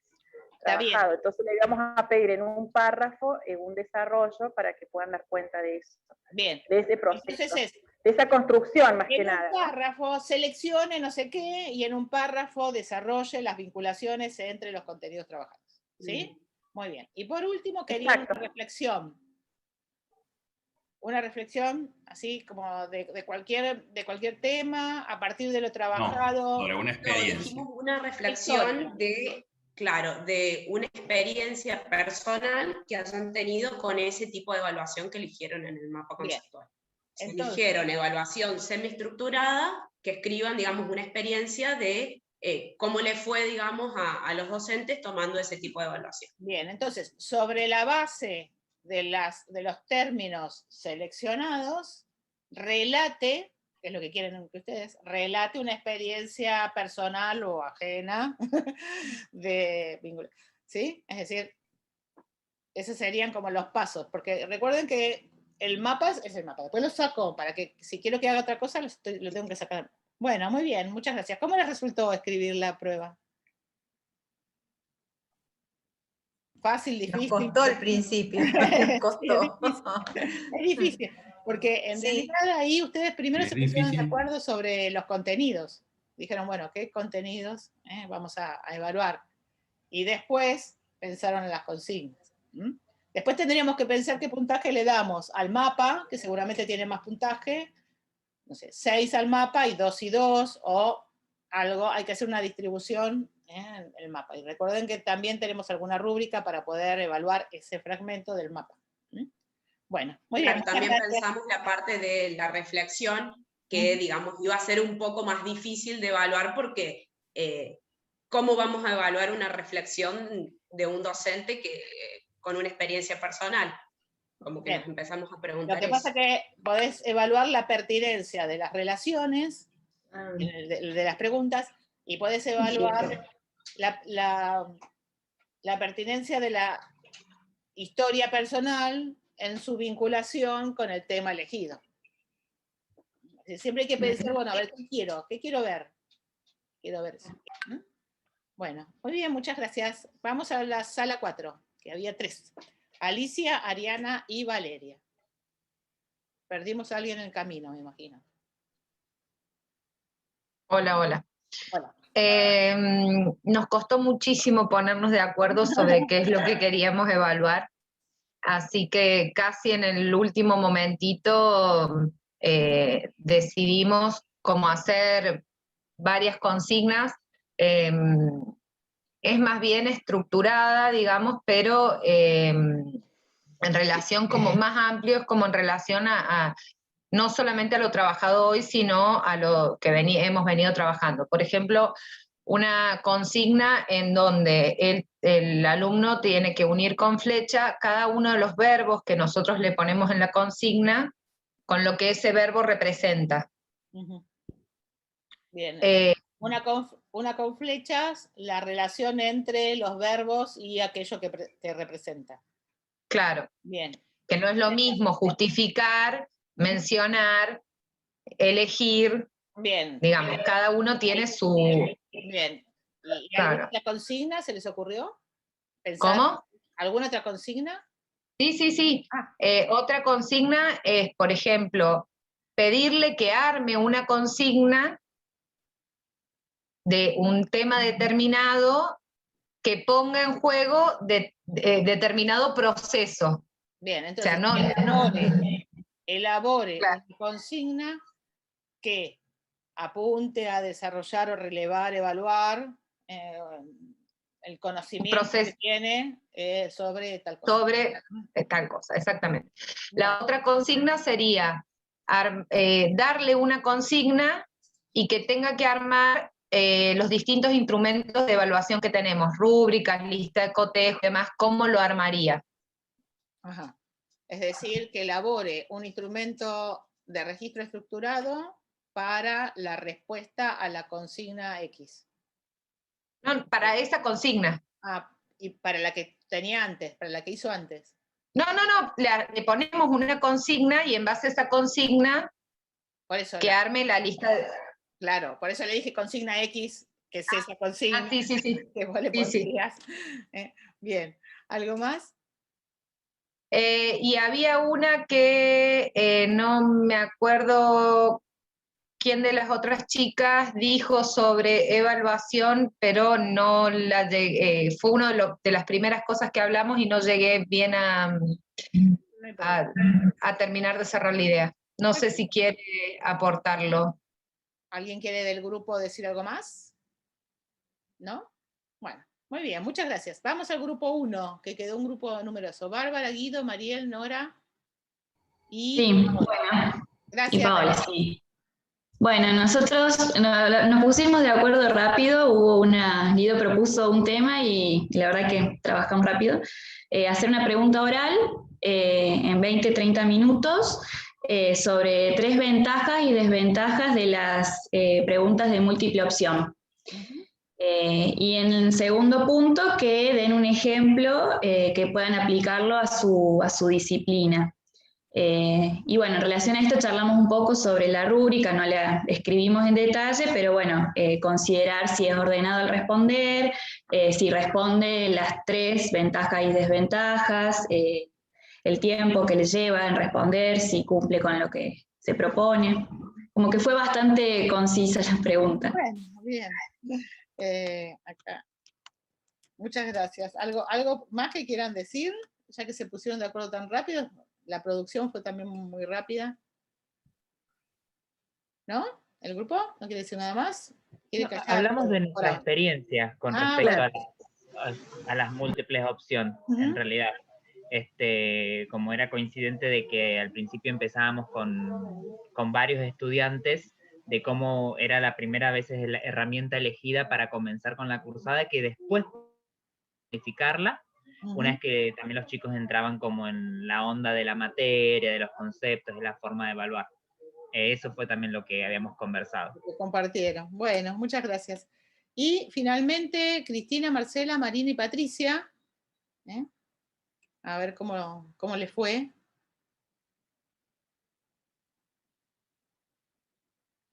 trabajado. Entonces le íbamos a pedir en un párrafo un desarrollo para que puedan dar cuenta de eso. Bien. De ese proceso. De esa construcción más que nada. En un párrafo seleccione no sé qué y en un párrafo desarrolle las vinculaciones entre los contenidos trabajados. ¿Sí? Muy bien. Y por último quería una reflexión. Una reflexión así como de cualquier tema a partir de lo trabajado. Sobre una experiencia. Dijimos una reflexión de una experiencia personal que hayan tenido con ese tipo de evaluación que eligieron en el mapa conceptual. eligieron evaluación semiestructurada, que escriban, digamos, una experiencia de cómo le fue, digamos, a los docentes tomando ese tipo de evaluación. Bien, entonces, sobre la base de los términos seleccionados, relate, que es lo que quieren que ustedes, relate una experiencia personal o ajena de vínculo, ¿sí? Es decir, esos serían como los pasos, porque recuerden que el mapa es el mapa, después lo saco, para que si quiero que haga otra cosa, lo tengo que sacar. Bueno, muy bien, muchas gracias. ¿Cómo les resultó escribir la prueba? Fácil, difícil. Nos costó al principio, nos costó. Es difícil, porque en realidad ahí ustedes primero se pusieron de acuerdo sobre los contenidos. Dijeron, bueno, ¿qué contenidos vamos a evaluar? Y después pensaron en las consignas. Después tendríamos que pensar qué puntaje le damos al mapa, que seguramente tiene más puntaje, no sé, 6 al mapa y 2 y 2, o algo, hay que hacer una distribución en el mapa. Y recuerden que también tenemos alguna rúbrica para poder evaluar ese fragmento del mapa. Bueno, muy bien. También pensamos la parte de la reflexión, que digamos iba a ser un poco más difícil de evaluar porque ¿cómo vamos a evaluar una reflexión de un docente con una experiencia personal? Como que nos empezamos a preguntar. Lo que pasa es que podés evaluar la pertinencia de las relaciones, de las preguntas, y podés evaluar la pertinencia de la historia personal en su vinculación con el tema elegido. Siempre hay que pensar, bueno, a ver, ¿qué quiero ver? Quiero ver eso. Bueno, muy bien, muchas gracias. Vamos a la sala 4, que había 3. Alicia, Ariana y Valeria. Perdimos a alguien en el camino, me imagino. Hola, hola. Nos costó muchísimo ponernos de acuerdo sobre qué es lo que queríamos evaluar, así que casi en el último momentito decidimos cómo hacer varias consignas. Es más bien estructurada, digamos, pero en relación como más amplio, es como en relación a no solamente a lo trabajado hoy, sino a lo que hemos venido trabajando. Por ejemplo, una consigna en donde el alumno tiene que unir con flecha cada uno de los verbos que nosotros le ponemos en la consigna con lo que ese verbo representa. Bien. Una con flechas, la relación entre los verbos y aquello que representa. Claro. Bien. Que no es lo mismo justificar, mencionar, elegir. Bien. Digamos, cada uno tiene su... Bien. ¿Y claro. alguna otra consigna se les ocurrió? ¿Cómo? ¿Alguna otra consigna? Sí. Otra consigna es, por ejemplo, pedirle que arme una consigna de un tema determinado que ponga en juego determinado proceso. Bien, entonces, o sea, elabore una consigna que apunte a desarrollar o relevar, evaluar el conocimiento que tiene sobre tal cosa. Sobre tal cosa, exactamente. La otra consigna sería darle una consigna y que tenga que armar los distintos instrumentos de evaluación que tenemos, rúbricas, lista de cotejo, demás, ¿cómo lo armaría? Ajá. Es decir, que elabore un instrumento de registro estructurado para la respuesta a la consigna X. No, para esa consigna. Y para la que tenía antes, para la que hizo antes. No, le ponemos una consigna y en base a esa consigna que arme la lista de... Claro, por eso le dije consigna X, que es esa consigna. Sí. Que vos le pondrías. Bien, ¿algo más? Y había una que no me acuerdo quién de las otras chicas dijo sobre evaluación, pero no la llegué, fue una de las primeras cosas que hablamos y no llegué bien a terminar de cerrar la idea. No sé si quiere aportarlo. ¿Alguien quiere del grupo decir algo más? ¿No? Bueno, muy bien, muchas gracias. Vamos al grupo 1, que quedó un grupo numeroso. Bárbara, Guido, Mariel, Nora y... Sí, bueno. Gracias. Y Paola, sí. Bueno, nosotros nos pusimos de acuerdo rápido, Lido propuso un tema y la verdad que trabajamos rápido. Hacer una pregunta oral en 20-30 minutos sobre 3 ventajas y desventajas de las preguntas de múltiple opción. Y en el segundo punto, que den un ejemplo que puedan aplicarlo a su disciplina. Y bueno, en relación a esto charlamos un poco sobre la rúbrica, no la escribimos en detalle, pero bueno, considerar si es ordenado al responder, si responde las 3 ventajas y desventajas, el tiempo que le lleva en responder, si cumple con lo que se propone. Como que fue bastante concisa la pregunta. Bueno, bien. Acá. Muchas gracias. ¿Algo más que quieran decir? Ya que se pusieron de acuerdo tan rápido. La producción fue también muy rápida. ¿No? ¿El grupo? ¿No quiere decir nada más? Hablamos de nuestra experiencia con respecto a las múltiples opciones, en realidad. Como era coincidente de que al principio empezábamos con varios estudiantes, de cómo era la primera vez la herramienta elegida para comenzar con la cursada, que después modificarla, una vez que también los chicos entraban como en la onda de la materia, de los conceptos, de la forma de evaluar. Eso fue también lo que habíamos conversado. Que compartieron. Bueno, muchas gracias. Y finalmente, Cristina, Marcela, Marina y Patricia. A ver cómo les fue.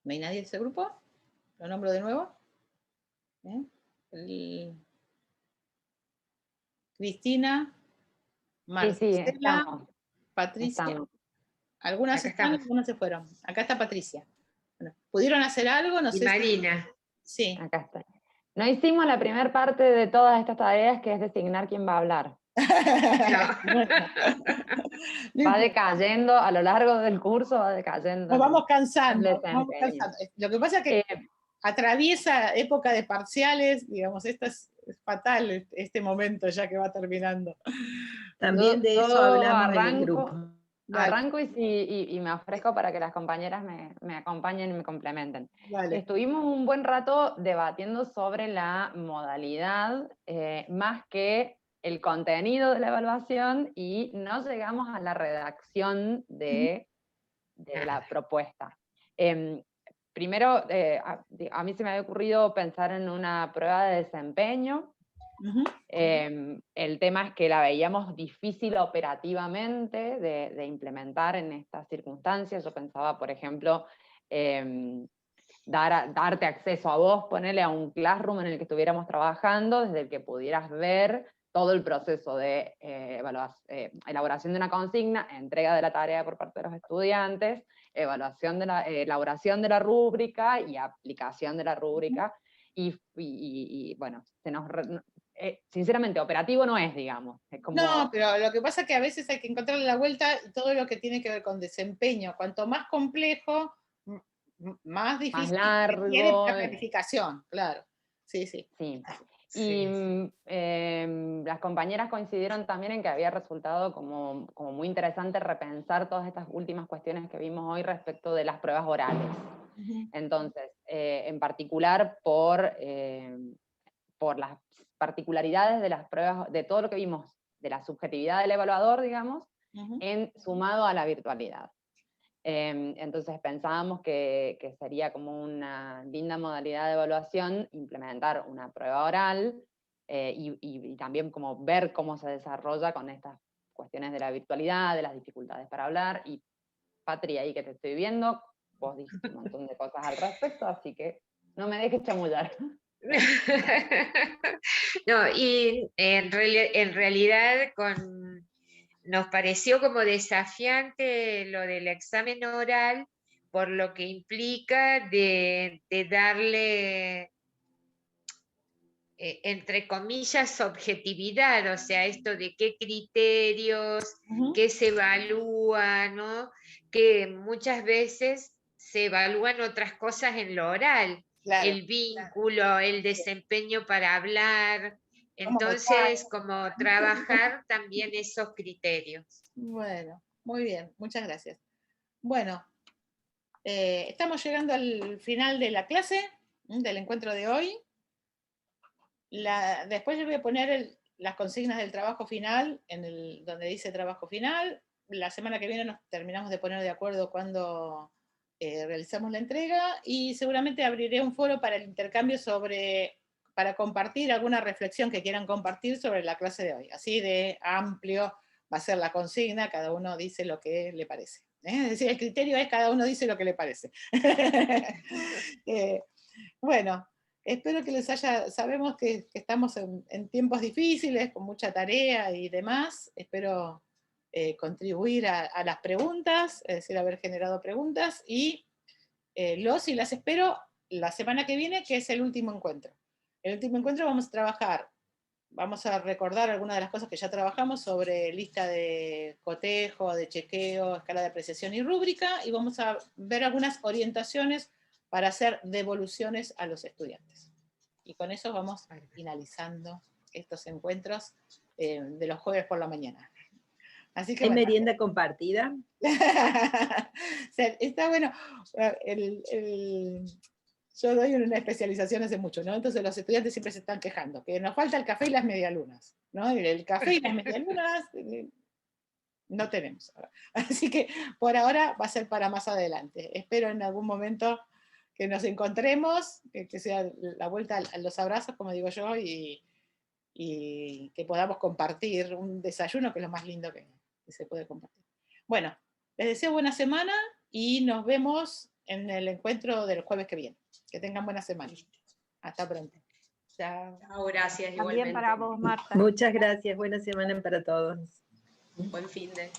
¿No hay nadie de ese grupo? ¿Lo nombro de nuevo? Cristina, Marcela, Patricia. Estamos. Algunas están, algunas se fueron. Acá está Patricia. Bueno, ¿pudieron hacer algo? No sé. Marina. Sí. Acá está. No hicimos la primera parte de todas estas tareas, que es designar quién va a hablar. Va decayendo a lo largo del curso, va decayendo. Nos vamos cansando. Lo que pasa es que atraviesa época de parciales, digamos, esto es fatal, este momento ya que va terminando. También de eso hablamos en el grupo. Arranco y me ofrezco para que las compañeras me acompañen y me complementen. Vale. Estuvimos un buen rato debatiendo sobre la modalidad, más que el contenido de la evaluación, y no llegamos a la redacción de la propuesta. Primero, a mí se me había ocurrido pensar en una prueba de desempeño. El tema es que la veíamos difícil operativamente de implementar en estas circunstancias. Yo pensaba, por ejemplo, darte acceso a vos, ponerle a un classroom en el que estuviéramos trabajando, desde el que pudieras ver todo el proceso de elaboración de una consigna, entrega de la tarea por parte de los estudiantes, elaboración de la rúbrica y aplicación de la rúbrica. Y bueno, sinceramente, operativo no es, digamos. Es como... No, pero lo que pasa es que a veces hay que encontrarle la vuelta todo lo que tiene que ver con desempeño. Cuanto más complejo, más difícil. Más largo. Tiene la planificación, claro. Sí. Y las compañeras coincidieron también en que había resultado como muy interesante repensar todas estas últimas cuestiones que vimos hoy respecto de las pruebas orales. Entonces, en particular por las particularidades de las pruebas, de todo lo que vimos, de la subjetividad del evaluador, digamos, sumado a la virtualidad. Entonces pensábamos que sería como una linda modalidad de evaluación implementar una prueba oral y también como ver cómo se desarrolla con estas cuestiones de la virtualidad, de las dificultades para hablar. Y Patri, ahí que te estoy viendo, vos dijiste un montón de cosas al respecto, así que no me dejes chamullar. No, y en realidad nos pareció como desafiante lo del examen oral, por lo que implica de darle, entre comillas, objetividad, o sea, esto de qué criterios, qué se evalúa, ¿no? Que muchas veces se evalúan otras cosas en lo oral. Claro, el vínculo, el desempeño para hablar, entonces como trabajar también esos criterios. Bueno, muy bien, muchas gracias. Bueno, estamos llegando al final de la clase, del encuentro de hoy. Después yo voy a poner las consignas del trabajo final, donde dice trabajo final. La semana que viene nos terminamos de poner de acuerdo cuando realizamos la entrega, y seguramente abriré un foro para el intercambio para compartir alguna reflexión que quieran compartir sobre la clase de hoy. Así de amplio va a ser la consigna, cada uno dice lo que le parece. Es decir, el criterio es cada uno dice lo que le parece. Bueno, espero que les sabemos que estamos en tiempos difíciles, con mucha tarea y demás. Espero contribuir a las preguntas, es decir, haber generado preguntas, y los y las espero la semana que viene, que es el último encuentro. En el último encuentro vamos a recordar algunas de las cosas que ya trabajamos sobre lista de cotejo, de chequeo, escala de apreciación y rúbrica, y vamos a ver algunas orientaciones para hacer devoluciones a los estudiantes. Y con eso vamos finalizando estos encuentros de los jueves por la mañana. Así que, ¿Hay bueno, merienda compartida? Está bueno. Yo doy una especialización hace mucho, ¿no? Entonces los estudiantes siempre se están quejando, que nos falta el café y las medialunas, ¿no? El café y las medialunas no tenemos. Así que por ahora va a ser para más adelante. Espero en algún momento que nos encontremos, que sea la vuelta a los abrazos, como digo yo, y que podamos compartir un desayuno, que es lo más lindo que se puede compartir. Bueno, les deseo buena semana y nos vemos en el encuentro del jueves que viene. Que tengan buena semana. Hasta pronto. Chao. Chao, gracias. También igualmente. para vos, Marta. Muchas gracias, buena semana para todos. Buen fin de...